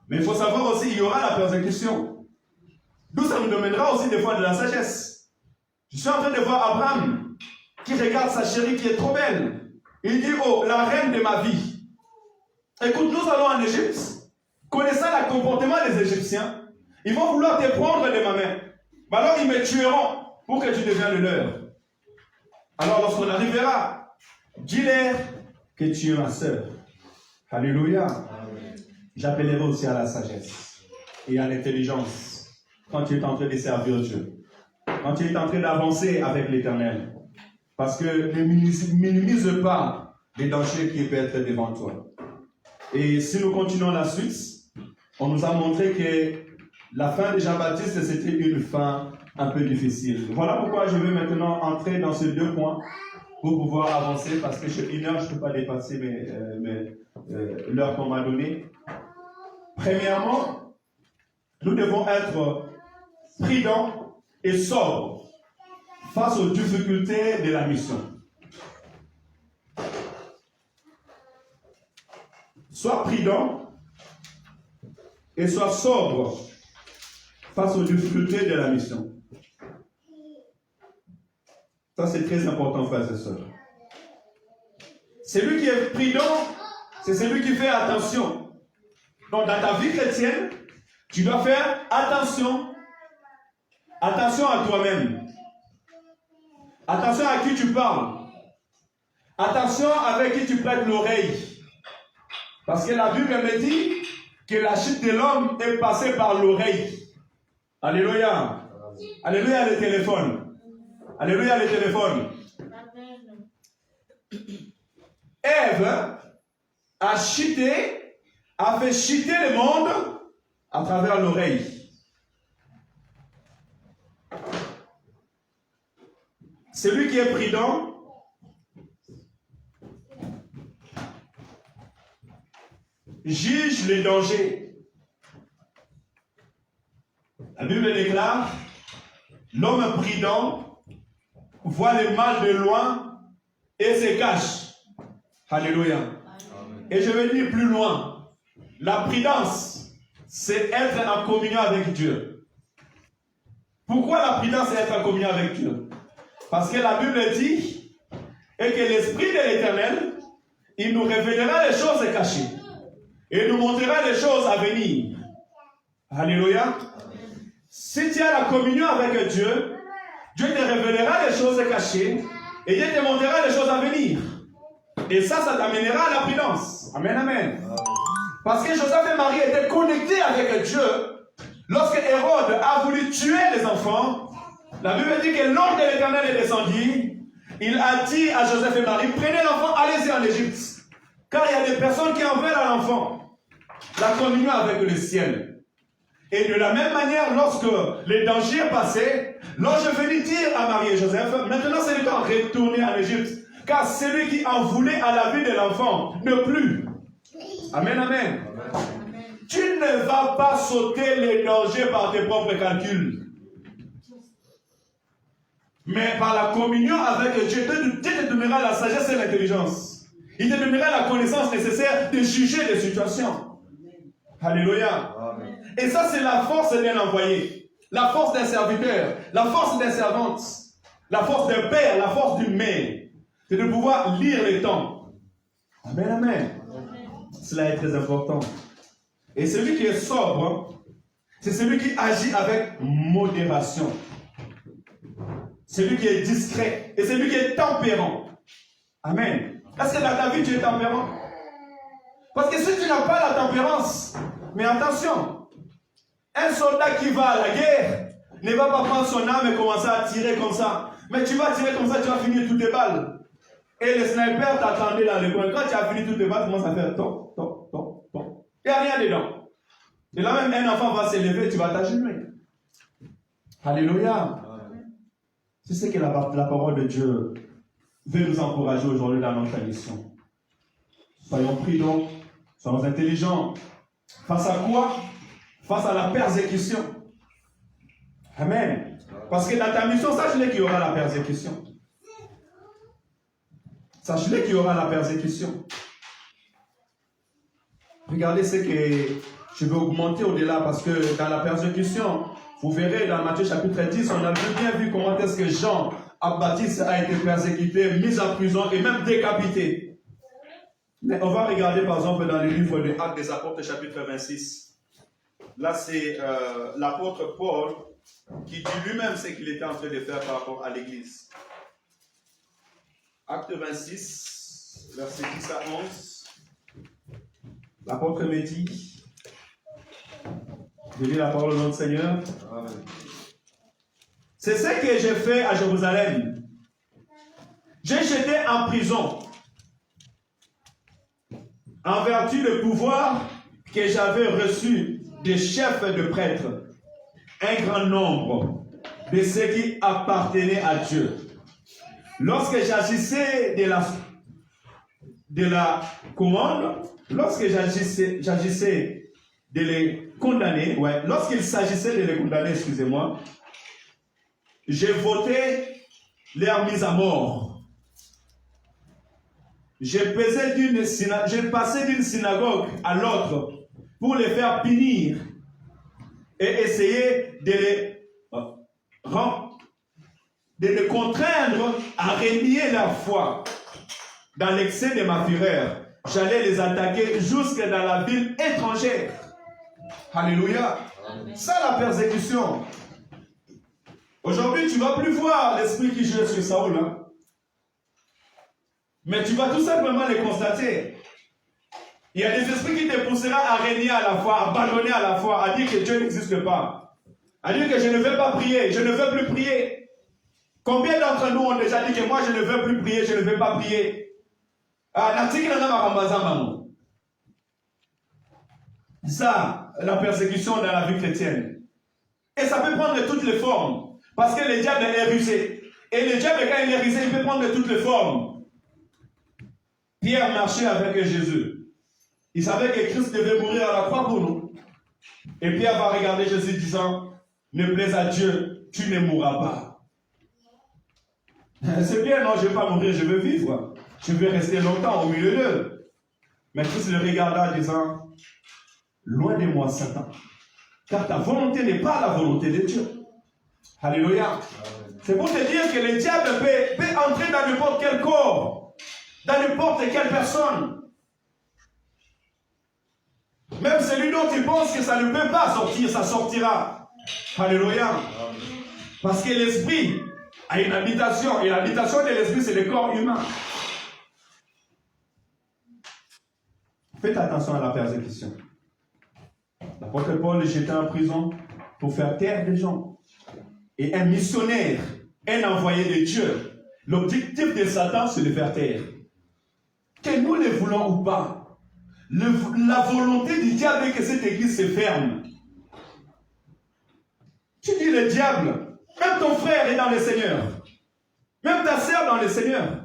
S1: Mais il faut savoir aussi, il y aura la persécution. D'où ça nous demandera aussi des fois de la sagesse. Je suis en train de voir Abraham qui regarde sa chérie qui est trop belle. Il dit, oh, la reine de ma vie. Écoute, nous allons en Égypte. Connaissant le comportement des Égyptiens, ils vont vouloir te prendre de ma main. Mais alors ils me tueront pour que tu deviennes le leur. Alors lorsqu'on arrivera, dis-leur que tu es ma sœur. Alléluia. J'appellerai aussi à la sagesse et à l'intelligence quand tu es en train de servir Dieu. Quand tu es en train d'avancer avec l'Éternel. Parce que ne minimise pas les dangers qui peuvent être devant toi. Et si nous continuons la suite, on nous a montré que la fin de Jean-Baptiste, c'était une fin un peu difficile. Voilà pourquoi je vais maintenant entrer dans ces deux points pour pouvoir avancer, parce que sur une heure, je ne peux pas dépasser l'heure qu'on m'a donnée. Premièrement, nous devons être prudents et sobres face aux difficultés de la mission. Sois prudent et sois sobre face aux difficultés de la mission. Ça, c'est très important, frères et sœurs. Celui qui est prudent, c'est celui qui fait attention. Donc, dans ta vie chrétienne, tu dois faire attention. Attention à toi-même. Attention à qui tu parles. Attention avec qui tu prêtes l'oreille. Parce que la Bible me dit que la chute de l'homme est passée par l'oreille. Alléluia. Alléluia le téléphone. Alléluia le téléphone. Ève a chuté, a fait chuter le monde à travers l'oreille. Celui qui est prudent juge les dangers. La Bible déclare, l'homme prudent voit le mal de loin et se cache. Alléluia. Amen. Et je vais dire plus loin, la prudence, c'est être en communion avec Dieu. Pourquoi la prudence est être en communion avec Dieu? Parce que la Bible dit, et que l'Esprit de l'Éternel, il nous révélera les choses cachées. Et il nous montrera les choses à venir. Alléluia. Amen. Si tu as la communion avec Dieu, Dieu te révélera les choses cachées et Dieu te montrera les choses à venir. Et ça t'amènera à la prudence. Amen, amen. Parce que Joseph et Marie étaient connectés avec Dieu. Lorsque Hérode a voulu tuer les enfants, la Bible dit que l'ange de l'Éternel est descendu. Il a dit à Joseph et Marie, prenez l'enfant, allez-y en Égypte. Car il y a des personnes qui en veulent à l'enfant. La communion avec le ciel. Et de la même manière, lorsque les dangers passaient, l'ange venait dire à Marie et Joseph, maintenant c'est le temps de retourner en Égypte. Car celui qui en voulait à la vie de l'enfant ne plus. Amen, amen. Tu ne vas pas sauter les dangers par tes propres calculs. Mais par la communion avec Dieu, Dieu te donnera la sagesse et l'intelligence. Il te donnera la connaissance nécessaire de juger les situations. Alléluia. Et ça, c'est la force d'un envoyé, la force d'un serviteur, la force d'une servante, la force d'un père, la force d'une mère. C'est de pouvoir lire les temps. Amen, amen. Cela est très important. Et celui qui est sobre, c'est celui qui agit avec modération. Celui qui est discret et celui qui est tempérant. Amen. Est-ce que dans ta vie tu es tempérant? Parce que si tu n'as pas la tempérance, mais attention, un soldat qui va à la guerre ne va pas prendre son arme et commencer à tirer comme ça. Mais tu vas tirer comme ça, tu vas finir toutes tes balles. Et le sniper t'attendait dans le coin. Quand tu as fini toutes tes balles, tu commences à faire toc, toc, toc, toc. Il n'y a rien dedans. Et là même, un enfant va s'élever, tu vas t'agenouiller. Alléluia. C'est ce que la parole de Dieu veut nous encourager aujourd'hui dans notre mission. Soyons pris donc, soyons intelligents. Face à quoi? Face à la persécution. Amen. Parce que dans ta mission, sache-le qu'il y aura la persécution. Sache-le qu'il y aura la persécution. Regardez ce que je vais augmenter au-delà parce que dans la persécution, vous verrez dans Matthieu chapitre 10, on a bien vu comment est-ce que Jean Baptiste a été persécuté, mis en prison et même décapité. Mais on va regarder par exemple dans le livre des Actes des Apôtres chapitre 26. Là c'est l'apôtre Paul qui dit lui-même ce qu'il était en train de faire par rapport à l'église. Acte 26, verset 10 à 11. L'apôtre me dit, je lis la parole de notre Seigneur. C'est ce que j'ai fait à Jérusalem. J'ai jeté en prison, en vertu du pouvoir que j'avais reçu des chefs de prêtres, un grand nombre de ceux qui appartenaient à Dieu. Lorsque j'agissais de la commande, lorsque j'agissais de les condamner, lorsqu'il s'agissait de les condamner, excusez-moi, j'ai voté leur mise à mort. J'ai passé d'une synagogue à l'autre pour les faire punir et essayer de les contraindre à renier leur foi. Dans l'excès de ma fureur, j'allais les attaquer jusque dans la ville étrangère. Alléluia. Ça, la persécution. Aujourd'hui, tu ne vas plus voir l'esprit qui joue sur Saoul. Hein? Mais tu vas tout simplement les constater. Il y a des esprits qui te pousseront à régner à la foi, à abandonner à la foi, à dire que Dieu n'existe pas. À dire que je ne veux pas prier, je ne veux plus prier. Combien d'entre nous ont déjà dit que moi je ne veux plus prier, je ne veux pas prier? Ça, la persécution dans la vie chrétienne. Et ça peut prendre toutes les formes. Parce que le diable est rusé. Et le diable, quand il est rusé, il peut prendre toutes les formes. Pierre marchait avec Jésus. Il savait que Christ devait mourir à la croix pour nous. Et Pierre va regarder Jésus disant, ne plaise à Dieu, tu ne mourras pas. C'est bien, non, je ne vais pas mourir, je veux vivre. Je veux rester longtemps au milieu d'eux. Mais Christ le regarda disant, loin de moi, Satan, car ta volonté n'est pas la volonté de Dieu. Alléluia. C'est pour te dire que le diable peut entrer dans n'importe quel corps, dans n'importe quelle personne. Même celui dont tu penses que ça ne peut pas sortir, ça sortira. Alléluia. Parce que l'esprit a une habitation, et l'habitation de l'esprit, c'est le corps humain. Faites attention à la persécution. L'apôtre Paul est jeté en prison pour faire taire des gens. Et un missionnaire, un envoyé de Dieu, l'objectif de Satan, c'est de faire taire. Que nous le voulons ou pas, la volonté du diable est que cette église se ferme. Tu dis le diable, même ton frère est dans le Seigneur. Même ta sœur dans le Seigneur.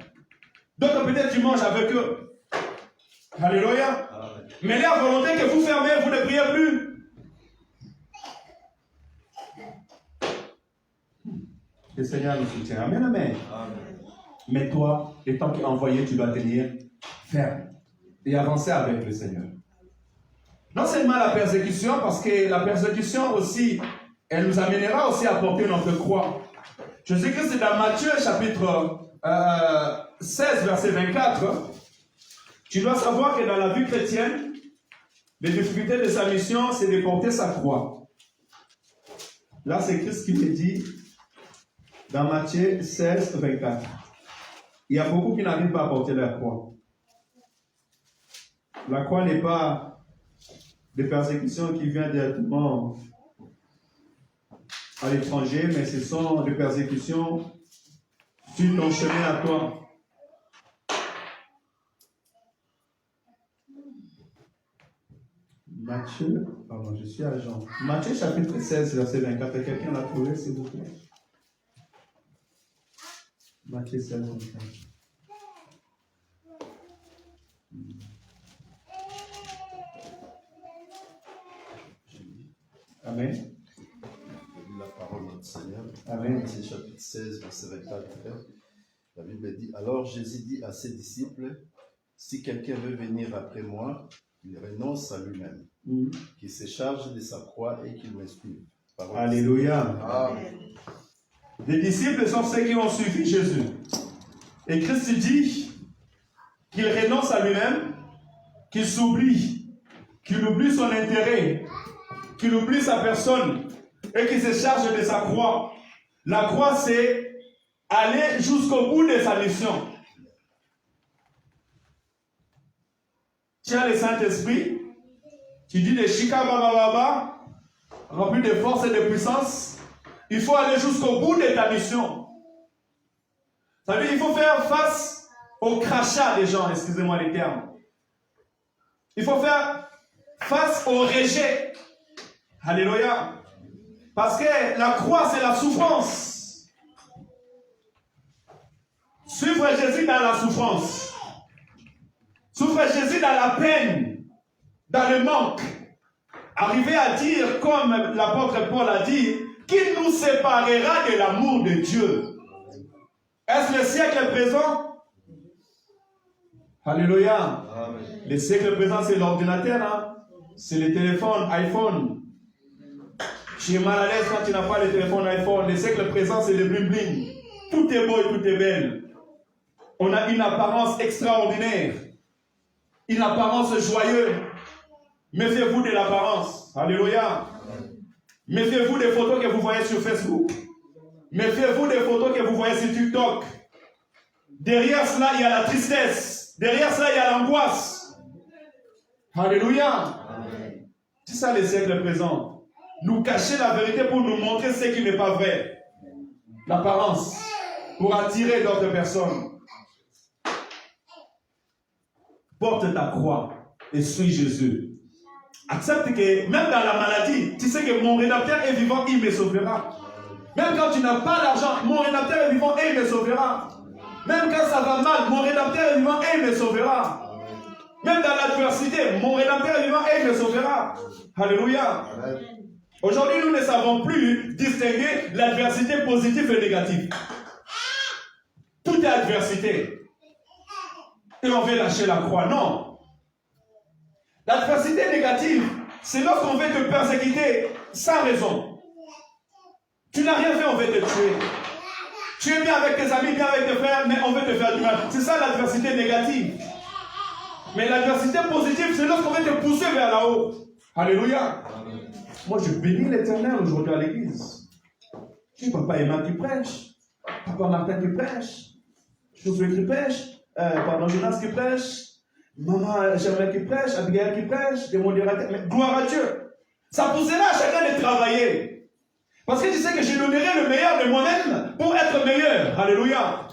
S1: Donc peut-être tu manges avec eux. Alléluia. Mais la volonté que vous fermez, vous ne priez plus. Le Seigneur nous soutient. Amen, amen. Mais toi, étant qu'envoyé, tu dois tenir ferme et avancer avec le Seigneur. Non seulement la persécution, parce que la persécution aussi, elle nous amènera aussi à porter notre croix. Je sais que c'est dans Matthieu chapitre 16, verset 24. Tu dois savoir que dans la vie chrétienne, les difficultés de sa mission, c'est de porter sa croix. Là, c'est Christ qui me dit dans Matthieu 16, 24. Il y a beaucoup qui n'arrivent pas à porter leur croix. La croix n'est pas des persécutions qui viennent directement à l'étranger, mais ce sont des persécutions sur ton chemin à toi. Matthieu, pardon, je suis à Jean. Matthieu chapitre 16, verset 24. Quelqu'un l'a trouvé, s'il vous plaît? Matthieu 16, 24. Amen.
S2: La parole de notre Seigneur.
S1: Amen.
S2: Matthieu chapitre 16, verset 24. La Bible dit, alors Jésus dit à ses disciples, si quelqu'un veut venir après moi, il renonce à lui-même, qu'il se charge de sa croix et qu'il me suive.
S1: Alléluia.
S2: Amen.
S1: Les disciples sont ceux qui ont suivi Jésus. Et Christ dit qu'il renonce à lui-même, qu'il s'oublie, qu'il oublie son intérêt, qu'il oublie sa personne et qu'il se charge de sa croix. La croix, c'est aller jusqu'au bout de sa mission. Tu as le Saint-Esprit, tu dis de Shikabababa, rempli de force et de puissance. Il faut aller jusqu'au bout de ta mission. Ça veut dire qu'il faut faire face au crachat des gens, excusez-moi les termes. Il faut faire face au rejet. Alléluia. Parce que la croix, c'est la souffrance. Suivre Jésus dans la souffrance. Suivre Jésus dans la peine, dans le manque. Arriver à dire, comme l'apôtre Paul a dit, qu'il nous séparera de l'amour de Dieu. Est-ce le siècle présent? Alléluia. Amen. Le siècle présent, c'est l'ordinateur, hein? C'est le téléphone, iPhone. Tu es mal à l'aise quand tu n'as pas le téléphone iPhone. Le siècle présent, c'est le bling bling. Tout est beau et tout est belle. On a une apparence extraordinaire. Une apparence joyeuse. Méfiez-vous de l'apparence. Alléluia. Méfiez-vous des photos que vous voyez sur Facebook. Méfiez-vous des photos que vous voyez sur TikTok. Derrière cela, il y a la tristesse. Derrière cela, il y a l'angoisse. Alléluia. C'est ça le siècle présent. Nous cacher la vérité pour nous montrer ce qui n'est pas vrai. L'apparence. Pour attirer d'autres personnes. Porte ta croix et suis Jésus. Accepte que même dans la maladie, tu sais que mon Rédempteur est vivant, il me sauvera. Même quand tu n'as pas d'argent, mon Rédempteur est vivant et il me sauvera. Même quand ça va mal, mon Rédempteur est vivant et il me sauvera. Même dans l'adversité, mon Rédempteur est vivant et il me sauvera. Alléluia. Aujourd'hui, nous ne savons plus distinguer l'adversité positive et négative. Tout est adversité. Et on veut lâcher la croix. Non. L'adversité négative, c'est lorsqu'on veut te persécuter sans raison. Tu n'as rien fait, on veut te tuer. Tu es bien avec tes amis, bien avec tes frères, mais on veut te faire du mal. C'est ça l'adversité négative. Mais l'adversité positive, c'est lorsqu'on veut te pousser vers là-haut. Alléluia. Moi, je bénis l'Éternel aujourd'hui à l'église. C'est Papa Emma qui prêche, Papa Martin qui prêche, Josué qui prêche, Jonas qui prêche, Maman Germaine qui prêche, Abigail qui prêche, des modérateurs. Mais gloire à Dieu. Ça poussera à chacun de travailler. Parce que tu sais que je donnerai le meilleur de moi-même pour être meilleur. Alléluia.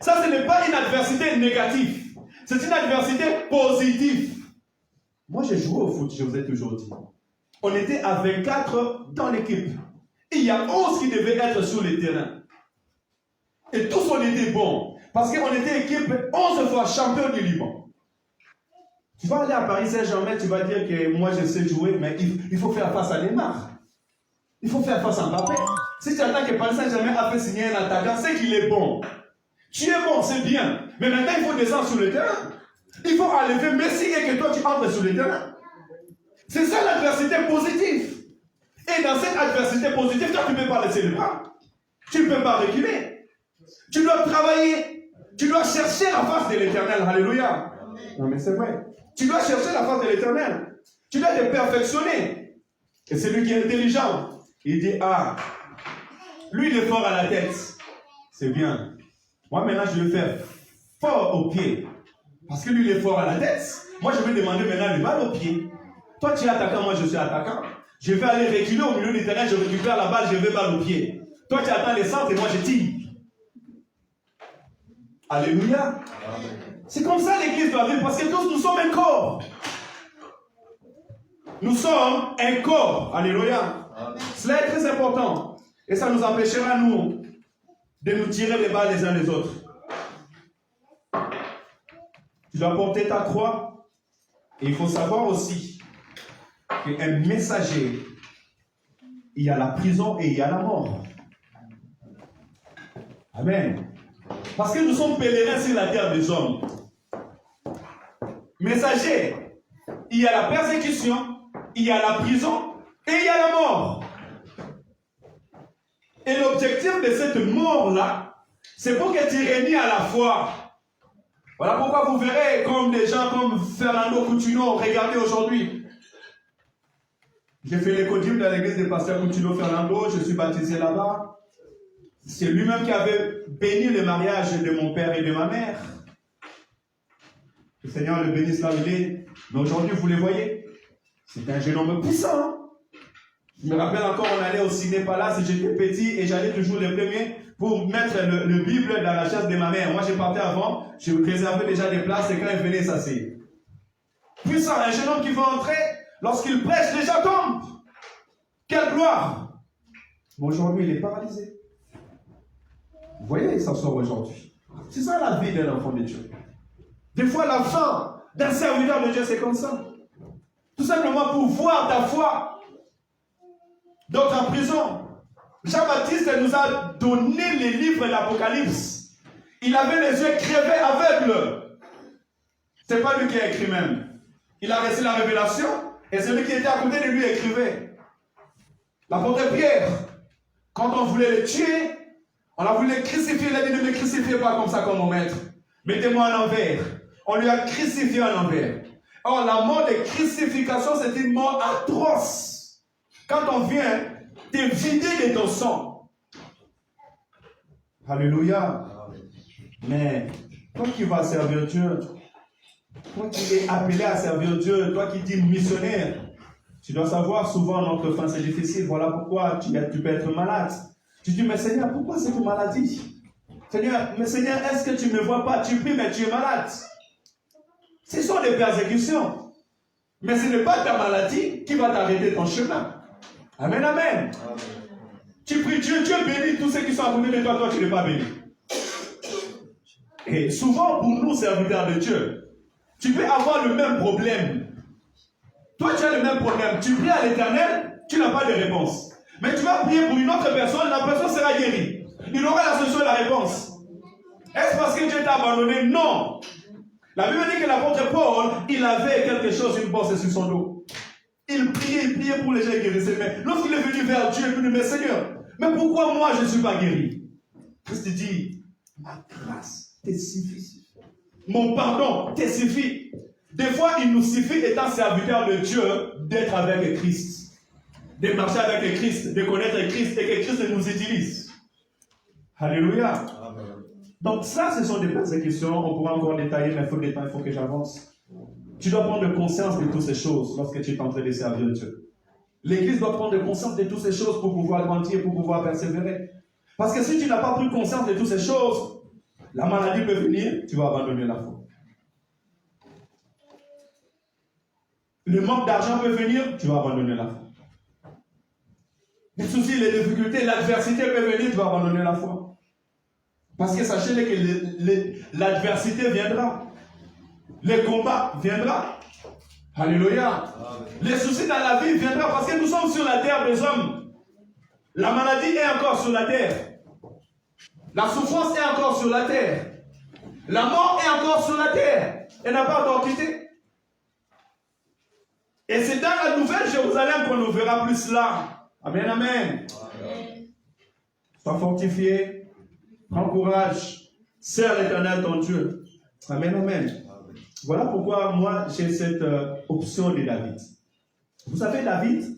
S1: Ça, ce n'est pas une adversité négative. C'est une adversité positive. Moi, j'ai joué au foot, je vous ai toujours dit. On était à 24 dans l'équipe. Il y a 11 qui devaient être sur le terrain. Et tous on était bons. Parce qu'on était équipe 11 fois champion du Liban. Tu vas aller à Paris Saint-Germain, tu vas dire que moi je sais jouer, mais il faut faire face à Neymar. Il faut faire face à Mbappé. Si tu attends que Paris Saint-Germain a fait signer un attaquant, c'est qu'il est bon. Tu es bon, c'est bien. Mais maintenant, il faut descendre sur le terrain. Il faut enlever Messi et que toi tu entres sur le terrain. C'est ça l'adversité positive. Et dans cette adversité positive, toi tu ne peux pas laisser le bras. Tu ne peux pas reculer. Tu dois travailler. Tu dois chercher la face de l'Éternel. Alléluia. Non mais c'est vrai. Tu dois chercher la face de l'Éternel. Tu dois te perfectionner. Et celui qui est intelligent, il dit, ah, lui il est fort à la tête. C'est bien. Moi maintenant je vais faire fort au pied. Parce que lui il est fort à la tête. Moi je vais demander maintenant le balle au pied. Toi tu es attaquant, moi je suis attaquant. Je vais aller reculer au milieu du terrain, je récupère la balle, je vais balle au pied. Toi tu attends les centres et moi je tire. Alléluia. C'est comme ça l'église doit vivre parce que tous nous sommes un corps. Nous sommes un corps. Alléluia. Cela est très important. Et ça nous empêchera, nous, de nous tirer les balles les uns les autres. Tu dois porter ta croix. Et il faut savoir aussi qu'un messager, il y a la prison et il y a la mort. Amen. Parce que nous sommes pèlerins sur la terre des hommes. Messager, il y a la persécution, il y a la prison et il y a la mort. Et l'objectif de cette mort-là, c'est pour que tu régnes à la foi. Voilà pourquoi vous verrez comme des gens comme Fernando Coutinho, regardez aujourd'hui. J'ai fait l'écodime dans l'église de Pasteur Coutinho Fernando, je suis baptisé là-bas. C'est lui-même qui avait béni le mariage de mon père et de ma mère. Le Seigneur le bénisse là où il est. Mais aujourd'hui, vous les voyez, c'est un jeune homme puissant. Je me rappelle encore, on allait au Ciné Palace, j'étais petit et j'allais toujours les premiers pour mettre le Bible dans la chaise de ma mère. Moi, je partais avant, je réservais déjà des places et quand il venait s'asseoir. Puissant, un jeune homme qui va entrer, lorsqu'il prêche, les gens tombent. Quelle gloire! Mais aujourd'hui, il est paralysé. Vous voyez, il s'en sort aujourd'hui. C'est ça la vie d'un enfant de Dieu. Des fois, la fin d'un serviteur de Dieu, c'est comme ça. Tout simplement pour voir ta foi. Donc en prison, Jean-Baptiste nous a donné les livres de l'Apocalypse. Il avait les yeux crevés, aveugles. Ce n'est pas lui qui a écrit même. Il a reçu la révélation et celui qui était à côté de lui écrivait. L'apôtre Pierre, quand on voulait le tuer, on a voulu le crucifier. Il a dit, ne me crucifiez pas comme ça comme mon maître. Mettez-moi à l'envers. On lui a crucifié à l'envers. Or, la mort de crucifixion, c'est une mort atroce. Quand on vient te vider de ton sang. Alléluia. Mais toi qui vas servir Dieu, toi qui es appelé à servir Dieu, toi qui dis missionnaire, tu dois savoir, souvent notre fin c'est difficile. Voilà pourquoi tu peux être malade. Tu dis, mais Seigneur, pourquoi cette maladie? Seigneur, mais Seigneur, est-ce que tu ne me vois pas? Tu pries, mais tu es malade. Ce sont des persécutions. Mais ce n'est pas ta maladie qui va t'arrêter ton chemin. Amen, amen. Amen. Tu pries Dieu, Dieu bénit tous ceux qui sont à côté de toi, toi tu n'es pas béni. Et souvent pour nous, serviteurs de Dieu, tu peux avoir le même problème. Toi tu as le même problème. Tu pries à l'Éternel, tu n'as pas de réponse. Mais tu vas prier pour une autre personne, la personne sera guérie. Il aura la solution et la réponse. Est-ce parce que Dieu t'a abandonné? Non. La Bible dit que l'apôtre Paul, il avait quelque chose, une bosse sur son dos. Il priait pour les gens guérissés. Mais lorsqu'il est venu vers Dieu, il dit, mais Seigneur, mais pourquoi moi je ne suis pas guéri? Christ dit, ma grâce te suffit. Mon pardon te suffit. Des fois, il nous suffit, étant serviteur de Dieu, d'être avec Christ. De marcher avec le Christ, de connaître Christ et que Christ nous utilise. Alléluia. Amen. Donc ça, ce sont des persécutions. On pourra encore détailler, mais il faut le temps, il faut que j'avance. Tu dois prendre conscience de toutes ces choses lorsque tu es en train de servir Dieu. L'Église doit prendre conscience de toutes ces choses pour pouvoir grandir, pour pouvoir persévérer. Parce que si tu n'as pas pris conscience de toutes ces choses, la maladie peut venir, tu vas abandonner la foi. Le manque d'argent peut venir, tu vas abandonner la foi. Les soucis soucis, les difficultés, l'adversité peut venir, tu vas abandonner la foi. Parce que sachez que l'adversité viendra. Les combats viendront. Alléluia. Les soucis dans la vie viendront parce que nous sommes sur la terre des hommes. La maladie est encore sur la terre. La souffrance est encore sur la terre. La mort est encore sur la terre. Elle n'a pas encore quitté. Et c'est dans la nouvelle Jérusalem qu'on nous verra plus là. Amen, amen. Sois fortifié. Prends courage. Serre l'Éternel ton Dieu. Amen, amen. Voilà pourquoi moi j'ai cette option de David. Vous savez, David,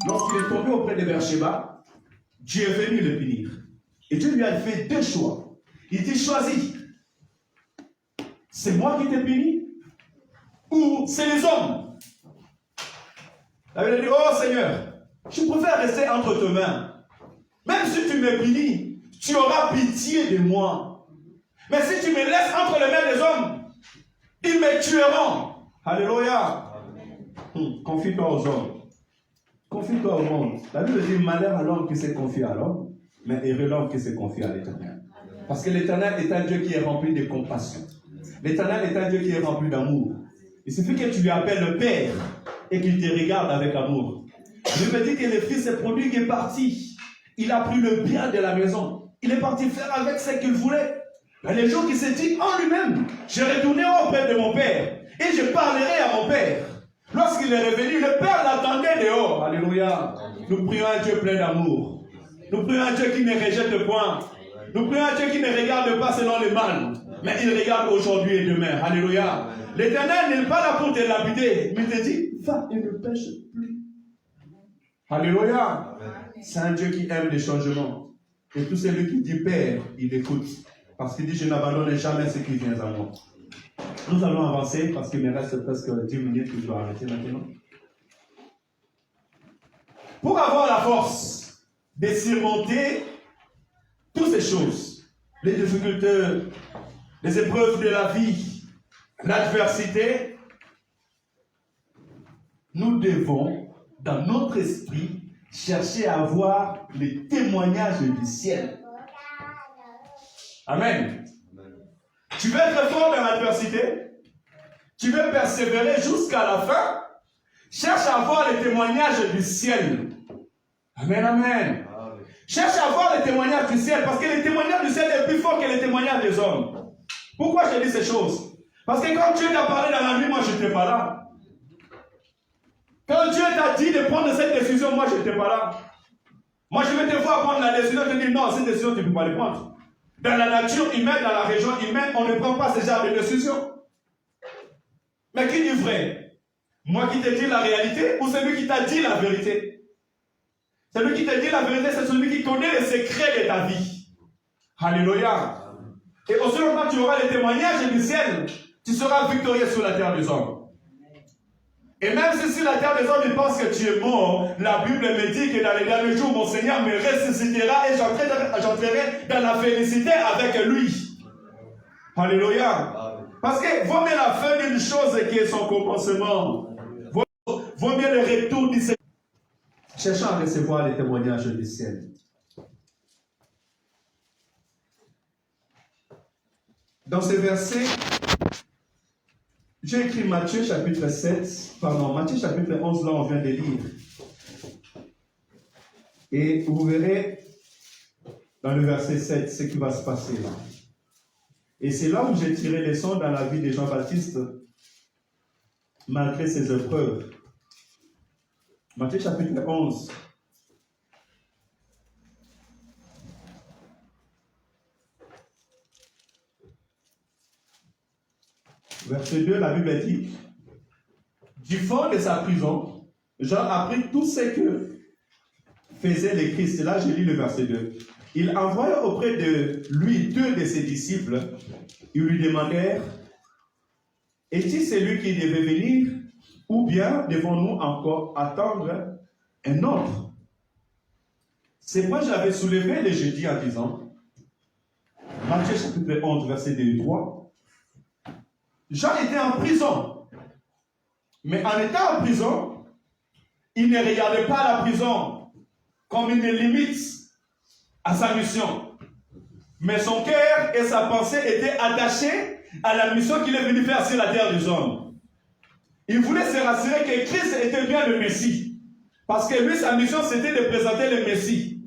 S1: lorsqu'il est tombé auprès de Beersheba, Dieu est venu le punir. Et Dieu lui a fait deux choix. Il dit, choisis. C'est moi qui t'ai puni ou c'est les hommes? David a dit, oh Seigneur, je préfère rester entre tes mains. Même si tu me punis, tu auras pitié de moi. Mais si tu me laisses entre les mains des hommes, ils me tueront. Alléluia. Confie-toi aux hommes. Confie-toi au monde. La Bible dit, malheur à l'homme qui se confie à l'homme, mais heureux l'homme qui se confie à l'Éternel. Parce que l'Éternel est un Dieu qui est rempli de compassion. L'Éternel est un Dieu qui est rempli d'amour. Il suffit que tu lui appelles le Père et qu'il te regarde avec amour. Je me dis que le fils est produit qui est parti. Il a pris le bien de la maison. Il est parti faire avec ce qu'il voulait. Mais le jour qu'il s'est dit en lui-même, je retournerai auprès de mon Père et je parlerai à mon Père. Lorsqu'il est revenu, le Père l'attendait dehors. Alléluia. Nous prions un Dieu plein d'amour. Nous prions un Dieu qui ne rejette point. Nous prions un Dieu qui ne regarde pas selon le mal, mais il regarde aujourd'hui et demain. Alléluia. L'Éternel n'est pas là pour te lapider, mais il te dit, va et ne pêche plus. Alléluia. C'est un Dieu qui aime les changements. Et tout celui qui dit Père, il écoute. Parce qu'il dit, je n'abandonne jamais ce qui vient à moi. Nous allons avancer parce qu'il me reste presque 10 minutes que je dois arrêter maintenant. Pour avoir la force de surmonter toutes ces choses, les difficultés, les épreuves de la vie, l'adversité, nous devons, dans notre esprit, chercher à avoir les témoignages du ciel. Amen. Tu veux être fort dans l'adversité? Tu veux persévérer jusqu'à la fin? Cherche à avoir les témoignages du ciel. Amen, amen. Cherche à avoir les témoignages du ciel, parce que les témoignages du ciel est plus fort que les témoignages des hommes. Pourquoi je dis ces choses? Parce que quand Dieu t'a parlé dans la nuit, moi je n'étais pas là. Quand Dieu t'a dit de prendre cette décision, moi je n'étais pas là. Moi je vais te voir prendre la décision, je te dis non, cette décision tu ne peux pas la prendre. Dans la nature humaine, dans la région humaine, on ne prend pas ce genre de décision. Mais qui dit vrai? Moi qui te dis la réalité ou celui qui t'a dit la vérité? Celui qui te dit la vérité, c'est celui qui connaît les secrets de ta vie. Alléluia. Et au seul moment où tu auras les témoignages du ciel, tu seras victorieux sur la terre des hommes. Et même si sur la terre des hommes, ils pensent que tu es mort, la Bible me dit que dans les derniers jours, mon Seigneur me ressuscitera et j'entrerai dans la félicité avec lui. Alléluia. Parce que vaut mieux la fin d'une chose que son commencement. Vaut mieux le retour du Seigneur. Cherchons à recevoir les témoignages du ciel. Dans ce verset, j'ai écrit Matthieu chapitre 7, Matthieu chapitre 11, là on vient de lire. Et vous verrez dans le verset 7 ce qui va se passer là. Et c'est là où j'ai tiré les leçons dans la vie de Jean-Baptiste, malgré ses épreuves. Matthieu chapitre 11. Verset 2, la Bible dit, du fond de sa prison, Jean apprit tout ce que faisait le Christ. Et là, je lis le verset 2. Il envoya auprès de lui 2 de ses disciples. Ils lui demandèrent, est-il celui qui devait venir, ou bien devons-nous encore attendre un autre? C'est moi j'avais soulevé le jeudi en disant, Matthieu chapitre 11, verset 2 et 3, Jean était en prison. Mais en étant en prison, il ne regardait pas la prison
S3: comme une limite à sa mission. Mais son cœur et sa pensée étaient attachés à la mission qu'il est venu faire sur la terre des hommes. Il voulait se rassurer que Christ était bien le Messie. Parce que lui, sa mission, c'était de présenter le Messie.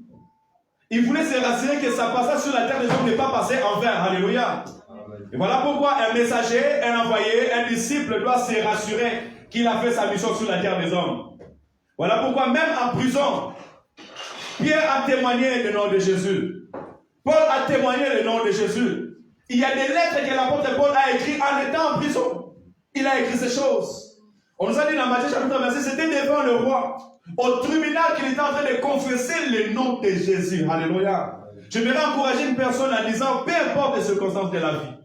S3: Il voulait se rassurer que sa passage sur la terre des hommes n'est pas passé en vain. Alléluia. Et voilà pourquoi un messager, un envoyé, un disciple doit se rassurer qu'il a fait sa mission sur la terre des hommes. Voilà pourquoi même en prison, Pierre a témoigné le nom de Jésus. Paul a témoigné le nom de Jésus. Il y a des lettres que l'apôtre Paul a écrites en étant en prison. Il a écrit ces choses. On nous a dit dans Matthieu chapitre 26, c'était devant le roi, au tribunal qu'il était en train de confesser le nom de Jésus. Alléluia. Je vais encourager une personne en disant, peu importe les circonstances de la vie.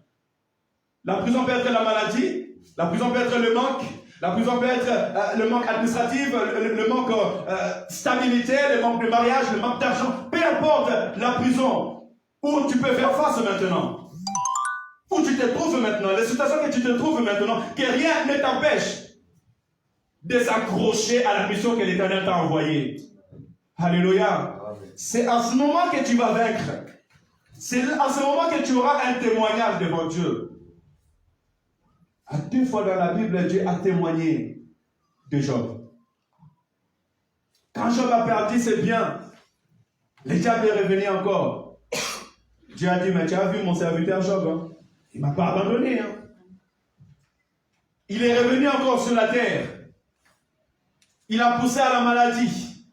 S3: La prison peut être la maladie, la prison peut être le manque, la prison peut être le manque administratif, le manque stabilité, le manque de mariage, le manque d'argent. Peu importe la prison où tu peux faire face maintenant, où tu te trouves maintenant, les situations que tu te trouves maintenant, que rien ne t'empêche de s'accrocher à la mission que l'Éternel t'a envoyée. Alléluia. C'est en ce moment que tu vas vaincre. C'est en ce moment que tu auras un témoignage devant Dieu. À 2 fois dans la Bible, Dieu a témoigné de Job. Quand Job a perdu ses biens, le diable est revenu encore. Dieu a dit, mais tu as vu mon serviteur Job, hein? Il ne m'a pas abandonné. Hein? Il est revenu encore sur la terre. Il a poussé à la maladie.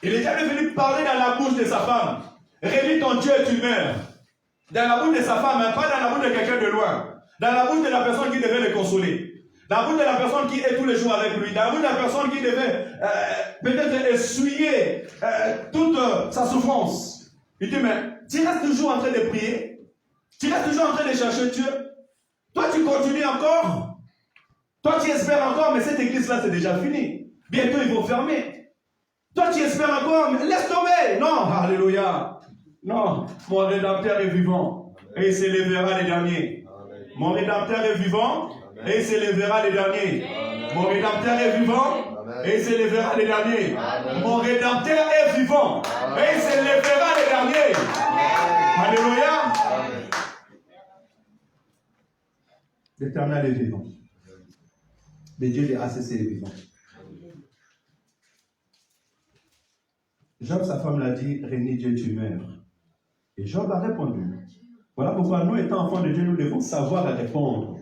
S3: Et le diable est venu parler dans la bouche de sa femme. Réunis ton Dieu et tu meurs. Dans la bouche de sa femme, mais pas dans la bouche de quelqu'un de loin. Dans la bouche de la personne qui devait le consoler. Dans la bouche de la personne qui est tous les jours avec lui. Dans la bouche de la personne qui devait peut-être essuyer toute sa souffrance. Il dit, mais tu restes toujours en train de prier. Tu restes toujours en train de chercher Dieu. Toi, tu continues encore. Toi, tu espères encore, mais cette église-là, c'est déjà fini. Bientôt, ils vont fermer. Toi, tu espères encore, mais laisse tomber. Non, alléluia. Non, mon Rédempteur est vivant. Et il s'élèvera les derniers. Mon Rédempteur est vivant. Et il s'élèvera les derniers. Mon Rédempteur est vivant. Et il s'élèvera les derniers. Mon Rédempteur est vivant. Et il s'élèvera les derniers. Alléluia. L'Éternel est vivant. Le Dieu des races est vivant. Job, sa femme l'a dit, Réunis Dieu, tu meurs. Et Job a répondu. Voilà pourquoi nous, étant enfants de Dieu, nous devons savoir répondre.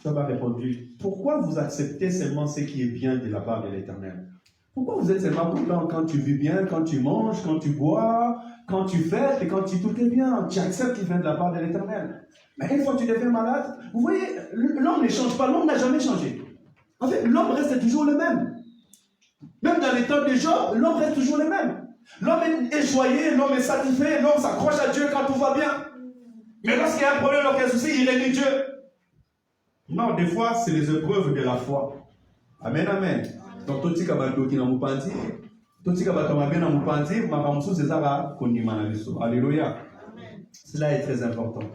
S3: Job a répondu, pourquoi vous acceptez seulement ce qui est bien de la part de l'Éternel? Pourquoi vous êtes seulement content quand tu vis bien, quand tu manges, quand tu bois, quand tu fêtes et quand tout est bien? Tu acceptes qu'il vient de la part de l'Éternel. Mais une fois que tu deviens malade, vous voyez, l'homme ne change pas, l'homme n'a jamais changé. En fait, l'homme reste toujours le même. Même dans les temps de Job, l'homme reste toujours le même. L'homme est joyeux, l'homme est satisfait, l'homme s'accroche à Dieu quand tout va bien. Mais lorsqu'il y a un problème, lorsqu'il y a un souci, il renie Dieu. Non, des fois, c'est les épreuves de la foi. Amen, amen. Donc, tout ce qui est qui n'a pas dit, tout ce qui est bien Alléluia. Cela est très important.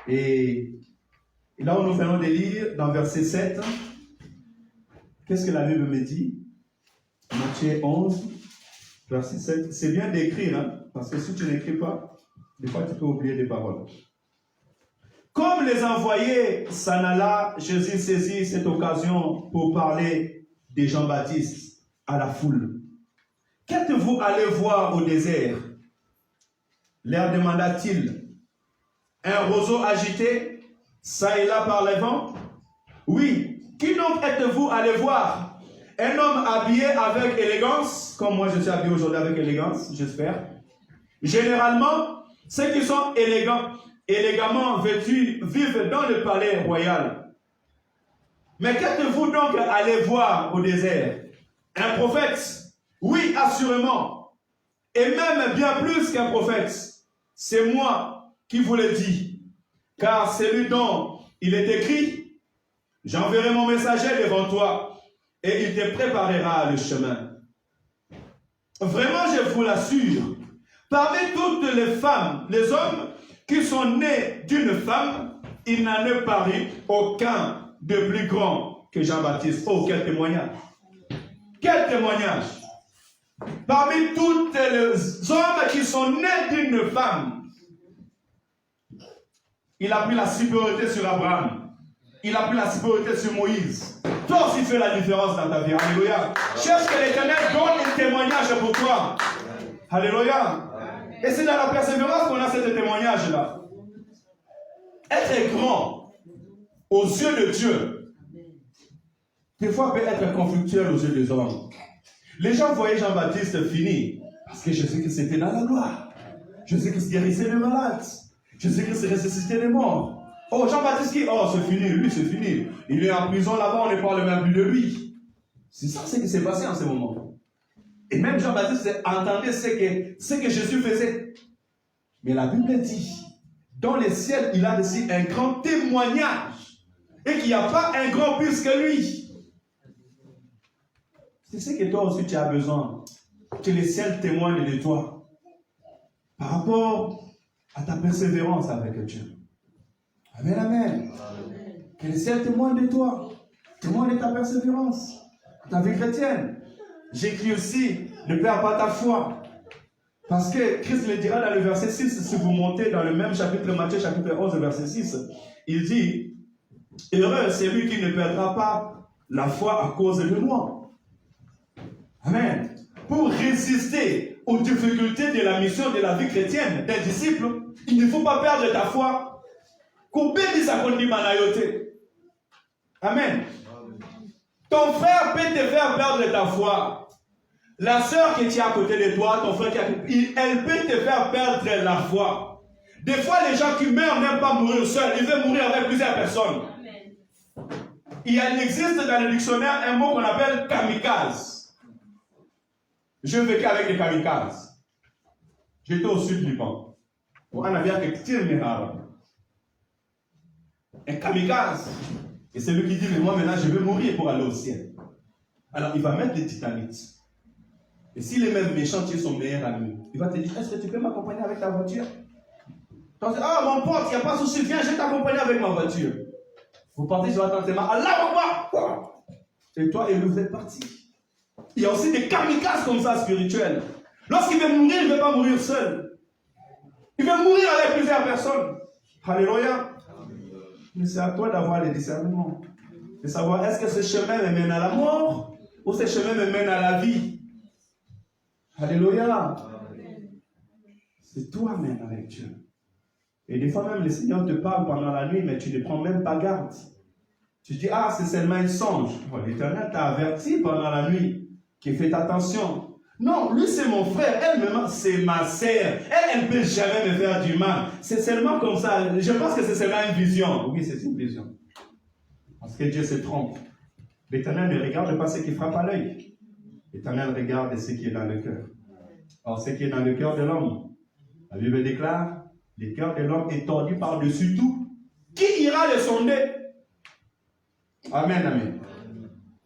S3: Et là où nous venons de lire, dans verset 7, qu'est-ce que la Bible me dit? Matthieu 11, verset 7. C'est bien d'écrire, hein, parce que si tu n'écris pas, des fois tu peux oublier des paroles. Comme les envoyés s'en alla, Jésus saisit cette occasion pour parler de Jean-Baptiste à la foule. Qu'êtes-vous allé voir au désert? Leur demanda-t-il. Un roseau agité, ça et là par les vents? Oui. Qui donc êtes-vous allé voir? Un homme habillé avec élégance, comme moi je suis habillé aujourd'hui avec élégance, j'espère. Généralement, ceux qui sont élégamment vêtus vivent dans le palais royal. Mais qu'êtes-vous donc allé voir au désert? Un prophète? Oui, assurément. Et même bien plus qu'un prophète. C'est moi qui vous le dis. Car celui dont il est écrit, j'enverrai mon messager devant toi et il te préparera le chemin. Vraiment, je vous l'assure, parmi toutes les femmes, les hommes qui sont nés d'une femme, il n'en est paru aucun de plus grand que Jean-Baptiste. Oh, quel témoignage! Quel témoignage? Parmi tous les hommes qui sont nés d'une femme, il a pris la supériorité sur Abraham. Il a pris la supériorité sur Moïse. Toi aussi fais la différence dans ta vie. Alléluia. Cherche que l'Éternel donne un témoignage pour toi. Alléluia. Et c'est dans la persévérance qu'on a ce témoignage-là. Être grand aux yeux de Dieu, des fois peut être conflictuel aux yeux des hommes. Les gens voyaient Jean-Baptiste finir parce que Jésus-Christ était dans la gloire. Jésus-Christ guérissait les malades. Jésus-Christ ressuscitait les morts. Oh, Jean-Baptiste qui, oh, c'est fini, lui c'est fini. Il est en prison là-bas, on ne parle même plus de lui. C'est ça ce qui s'est passé en ce moment. Et même Jean-Baptiste entendait ce que Jésus faisait. Mais la Bible dit, dans les ciels, il a reçu un grand témoignage. Et qu'il n'y a pas un grand plus que lui. C'est ce que toi aussi tu as besoin. Que les ciels témoignent de toi. Par rapport à ta persévérance avec Dieu. Amen, amen. Que les ciels témoignent de toi. Témoignent de ta persévérance. Ta vie chrétienne. J'écris aussi, ne perds pas ta foi. Parce que Christ le dira dans le verset 6, si vous montez dans le même chapitre, Matthieu chapitre 11, verset 6, il dit, heureux c'est lui qui ne perdra pas la foi à cause de moi. Amen. Pour résister aux difficultés de la mission de la vie chrétienne des disciples, il ne faut pas perdre ta foi. Amen. Ton frère peut te faire perdre ta foi. La sœur qui est à côté de toi, ton frère elle peut te faire perdre la foi. Des fois, les gens qui meurent n'aiment pas mourir seuls, ils veulent mourir avec plusieurs personnes. Il existe dans le dictionnaire un mot qu'on appelle kamikaze. Je vécu avec des kamikazes. J'étais au sud du Liban. On avait un kamikaze. Et c'est lui qui dit, mais moi maintenant je vais mourir pour aller au ciel. Alors il va mettre des titanites. Et si les mêmes méchants tuent son meilleur ami, il va te dire, est-ce que tu peux m'accompagner avec ta voiture? Donc, ah mon pote, il n'y a pas de souci, viens, je vais t'accompagner avec ma voiture. Vous partez sur l'attentement, Allah, et toi et lui, vous êtes partis. Il y a aussi des kamikazes comme ça spirituels. Lorsqu'il veut mourir, il ne veut pas mourir seul. Il veut mourir avec plusieurs personnes. Alléluia. Mais c'est à toi d'avoir le discernement. De savoir est-ce que ce chemin me mène à la mort ou ce chemin me mène à la vie. Alléluia. C'est toi-même avec Dieu. Et des fois même le Seigneur te parle pendant la nuit, mais tu ne prends même pas garde. Tu dis, ah, c'est seulement un songe. Bon, l'Éternel t'a averti pendant la nuit qu'il fait attention. Non, lui c'est mon frère, elle-même c'est ma sœur. Elle ne peut jamais me faire du mal. C'est seulement comme ça. Je pense que c'est seulement une vision. Oui, c'est une vision. Parce que Dieu se trompe. L'Éternel ne regarde pas ce qui frappe à l'œil. L'Éternel regarde ce qui est dans le cœur. Or, ce qui est dans le cœur de l'homme, la Bible déclare, le cœur de l'homme est tordu par-dessus tout. Qui ira le sonder? Amen, amen.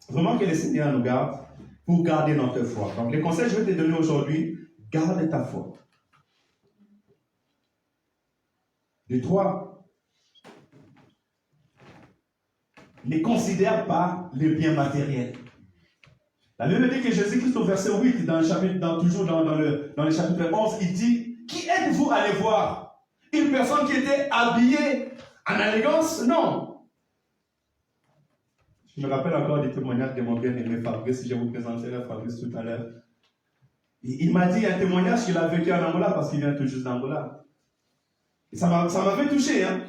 S3: Vraiment que le Seigneur nous garde pour garder notre foi. Donc, les conseils que je vais te donner aujourd'hui, garde ta foi. De 3, ne considère pas les biens matériels. La Bible dit que Jésus-Christ au verset 8, toujours dans le chapitre 11, il dit, qui êtes-vous allé voir? Une personne qui était habillée en élégance? Non. Je me rappelle encore des témoignages de mon bien-aimé Fabrice, je vous présenterai Fabrice tout à l'heure. Il m'a dit un témoignage qu'il a vécu en Angola parce qu'il vient tout juste d'Angola. Et ça m'avait touché, hein.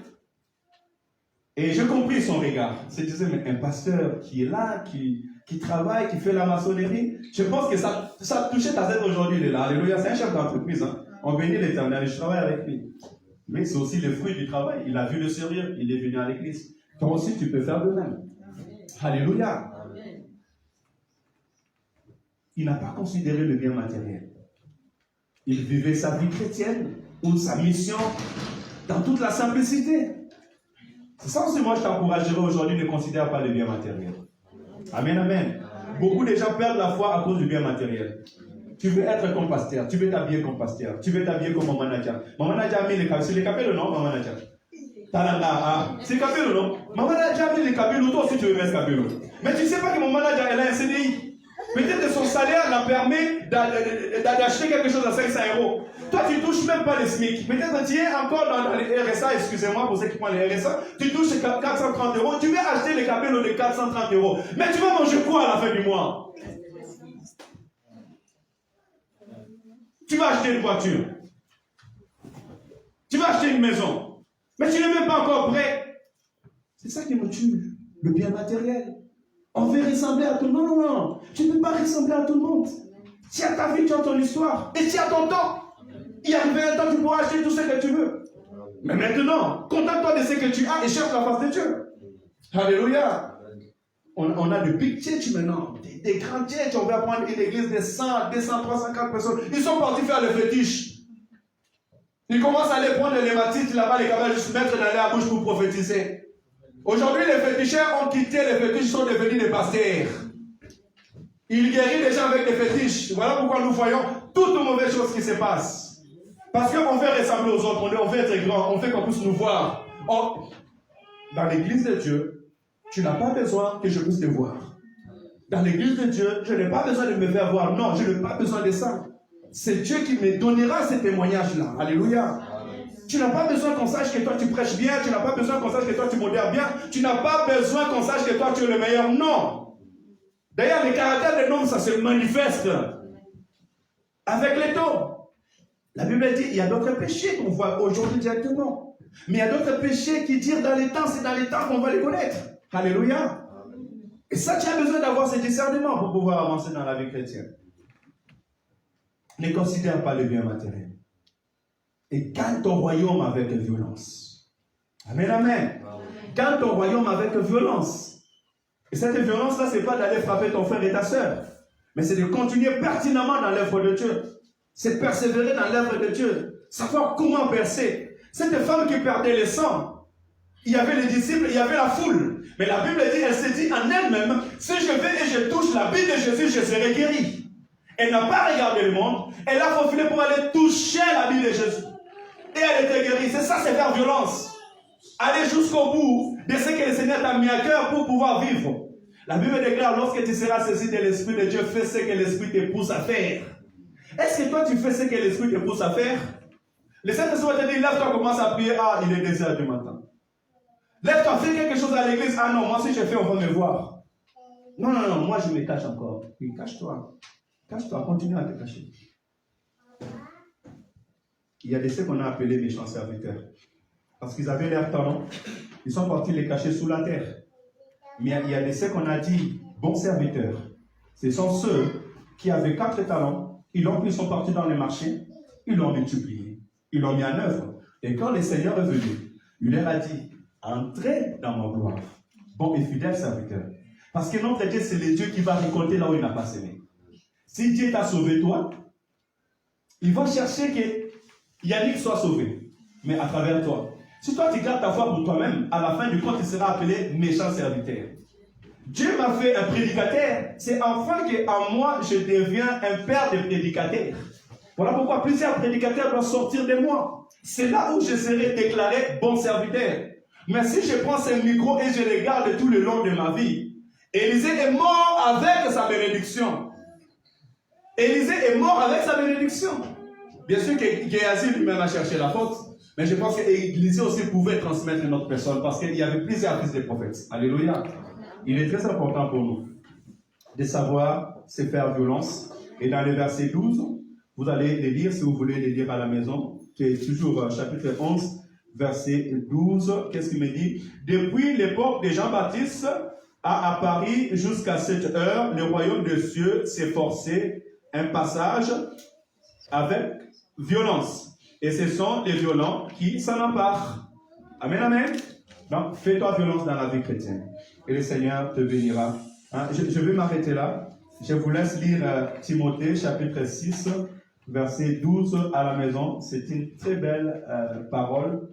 S3: Et j'ai compris son regard. Il se disait, mais un pasteur qui est là, qui travaille, qui fait la maçonnerie, je pense que ça touchait ta tête aujourd'hui, il est là. Alléluia, c'est un chef d'entreprise, hein. On bénit l'Éternel et je travaille avec lui. Mais c'est aussi le fruit du travail. Il a vu le sérieux, il est venu à l'église. Toi aussi, tu peux faire de même. Alléluia. Il n'a pas considéré le bien matériel. Il vivait sa vie chrétienne ou sa mission dans toute la simplicité. C'est ça aussi, moi, je t'encouragerai aujourd'hui, ne considère pas le bien matériel. Amen, amen. Beaucoup de gens perdent la foi à cause du bien matériel. Tu veux être comme pasteur, tu veux t'habiller comme pasteur, tu veux t'habiller comme Maman Nadia. Maman Nadia a mis les cabellos. C'est les cabellos, non, Maman Nadia? C'est cabello, non? Maman Nadia a mis les cabellos, toi aussi tu veux mettre cabello. Mais tu ne sais pas que Maman Nadia, elle a un CDI. Peut-être que son salaire la permet d'acheter quelque chose à 500 euros. Toi, tu ne touches même pas les SMIC. Peut-être que tu es encore dans les RSA, excusez-moi pour ceux qui prennent les RSA, tu touches 430 euros, tu veux acheter les cabelos de 430 euros. Mais tu vas manger quoi à la fin du mois? Tu vas acheter une voiture. Tu vas acheter une maison. Mais tu n'es même pas encore prêt. C'est ça qui me tue. Le bien matériel. On veut ressembler à tout le monde. Non, non, non. Tu ne peux pas ressembler à tout le monde. Tu as ta vie, tu as ton histoire. Et tu as ton temps. Il y a 20 ans, tu pourras acheter tout ce que tu veux. Mais maintenant, contente-toi de ce que tu as et cherche la face de Dieu. Alléluia. On a de big church maintenant. Des grands church. On va prendre une église de 100, 200, 350 personnes. Ils sont partis faire le fétiche. Ils commencent à aller prendre les matites là-bas, les cabanes, juste mettre dans la bouche pour prophétiser. Aujourd'hui, les féticheurs ont quitté les fétiches, ils sont devenus des pasteurs. Ils guérissent les gens avec des fétiches. Voilà pourquoi nous voyons toutes les mauvaises choses qui se passent. Parce qu'on veut ressembler aux autres, on veut être grand, on veut qu'on puisse nous voir. Or, dans l'église de Dieu, tu n'as pas besoin que je puisse te voir. Dans l'église de Dieu, je n'ai pas besoin de me faire voir. Non, je n'ai pas besoin de ça. C'est Dieu qui me donnera ce témoignage-là. Alléluia. Tu n'as pas besoin qu'on sache que toi tu prêches bien, tu n'as pas besoin qu'on sache que toi tu modères bien, tu n'as pas besoin qu'on sache que toi tu es le meilleur. Non. D'ailleurs, le caractère de l'homme, ça se manifeste avec les temps. La Bible dit il y a d'autres péchés qu'on voit aujourd'hui directement. Mais il y a d'autres péchés qui dirent dans les temps, c'est dans les temps qu'on va les connaître. Alléluia. Et ça, tu as besoin d'avoir ce discernement pour pouvoir avancer dans la vie chrétienne. Ne considère pas le bien matériel. Et gagne ton royaume avec violence. Amen, amen. Gagne ton royaume avec violence. Et cette violence-là, ce n'est pas d'aller frapper ton frère et ta soeur, mais c'est de continuer pertinemment dans l'œuvre de Dieu. C'est persévérer dans l'œuvre de Dieu. Savoir comment percer. Cette femme qui perdait le sang, il y avait les disciples, il y avait la foule. Mais la Bible dit, elle s'est dit en elle-même, si je vais et je touche la bille de Jésus, je serai guéri. Elle n'a pas regardé le monde, elle a faufilé pour aller toucher la bille de Jésus. Et elle était guérie. C'est ça, c'est faire violence. Aller jusqu'au bout de ce que le Seigneur t'a mis à cœur pour pouvoir vivre. La Bible déclare, lorsque tu seras saisi de l'Esprit de Dieu, fais ce que l'Esprit te pousse à faire. Est-ce que toi, tu fais ce que l'Esprit te pousse à faire? Le Saint-Esprit va te dire, lève-toi, commence à prier. Ah, il est 2 heures du matin. Lève-toi, fais quelque chose à l'église. Ah non, moi, si je fais, on va me voir. Non, non, non, moi, je me cache encore. Oui, cache-toi. Cache-toi, continue à te cacher. Il y a de ceux qu'on a appelés méchants serviteurs. Parce qu'ils avaient leur talent, ils sont partis les cacher sous la terre. Mais il y a de ceux qu'on a dit bons serviteurs. Ce sont ceux qui avaient 4 talents, ils sont partis dans les marchés, ils l'ont multiplié, ils l'ont mis en œuvre. Et quand le Seigneur est venu, il leur a dit, entrez dans ma gloire, bon et fidèle serviteur. Parce que notre Dieu, c'est le Dieu qui va récolter là où il n'a pas semé. Si Dieu t'a sauvé toi, il va chercher que Yannick soit sauvé, mais à travers toi. Si toi tu gardes ta foi pour toi-même, à la fin du compte, tu seras appelé méchant serviteur. Dieu m'a fait un prédicateur, c'est enfin qu'en moi, je deviens un père de prédicateurs. Voilà pourquoi plusieurs prédicateurs doivent sortir de moi. C'est là où je serai déclaré bon serviteur. Mais si je prends ce micro et je le garde tout le long de ma vie, Élisée est mort avec sa bénédiction. Élisée est mort avec sa bénédiction. Bien sûr que Géasi lui-même a cherché la faute, mais je pense qu'Élisée aussi pouvait transmettre notre personne parce qu'il y avait plusieurs fils de prophètes. Alléluia. Il est très important pour nous de savoir se faire violence. Et dans le verset 12, vous allez les lire si vous voulez les lire à la maison, qui est toujours chapitre 11, verset 12. Qu'est-ce qu'il me dit? Depuis l'époque de Jean-Baptiste à Paris jusqu'à cette heure, le royaume des cieux s'est forcé un passage avec violence. Et ce sont les violents qui s'en emparent. Amen, amen. Donc, fais-toi violence dans la vie chrétienne. Et le Seigneur te bénira. Hein? Je vais m'arrêter là. Je vous laisse lire Timothée, chapitre 6, verset 12 à la maison. C'est une très belle parole.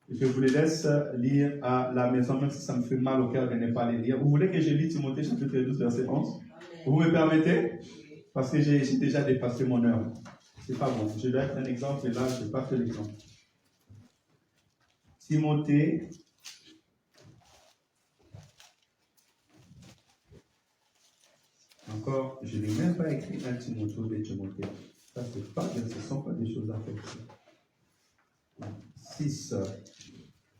S3: Je vous les laisse lire à la maison, même si ça me fait mal au cœur de ne pas les lire. Vous voulez que je lise Timothée, chapitre 12, verset 11? Vous me permettez? Parce que j'ai déjà dépassé mon heure. C'est pas bon. Je dois être un exemple et là, je n'ai pas fait l'exemple. Timothée.
S1: encore, je n'ai même pas écrit 1 Timothée de Timothée. Ça, ce ne sont pas des choses à faire. 6,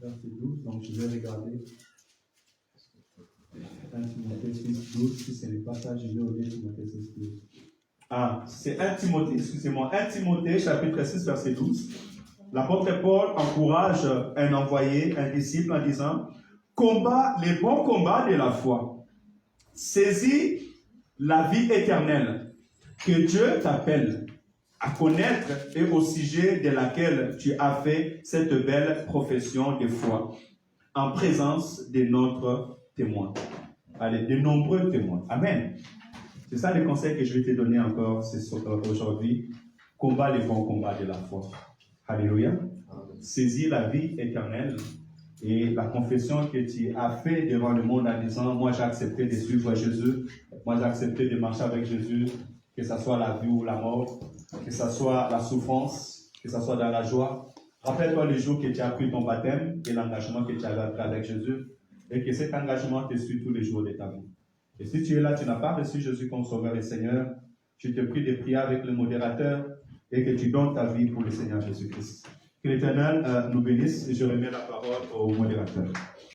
S1: verset 12, donc je vais regarder. 1 Timothée 6, 12, si ce n'est pas ça, je vais au 2 Timothée 6, 12. Ah, c'est 1 Timothée, excusez-moi, 1 Timothée, chapitre 6, verset 12. L'apôtre Paul encourage un envoyé, un disciple, en disant: combat les bons combats de la foi. Saisis la vie éternelle que Dieu t'appelle à connaître et au sujet de laquelle tu as fait cette belle profession de foi en présence de notre témoin. Allez, de nombreux témoins. Amen. C'est ça le conseil que je vais te donner encore aujourd'hui. Combat les bons combats de la foi. Alléluia. Saisis la vie éternelle et la confession que tu as fait devant le monde en disant: moi j'ai accepté de suivre Jésus, moi j'ai accepté de marcher avec Jésus, que ce soit la vie ou la mort, que ce soit la souffrance, que ce soit dans la joie. Rappelle-toi le jour que tu as pris ton baptême et l'engagement que tu avais pris avec Jésus, et que cet engagement te suit tous les jours de ta vie. Et si tu es là, tu n'as pas reçu Jésus comme Sauveur et Seigneur, je te prie de prier avec le modérateur et que tu donnes ta vie pour le Seigneur Jésus-Christ. Que l'Éternel nous bénisse, et je remets la parole au modérateur.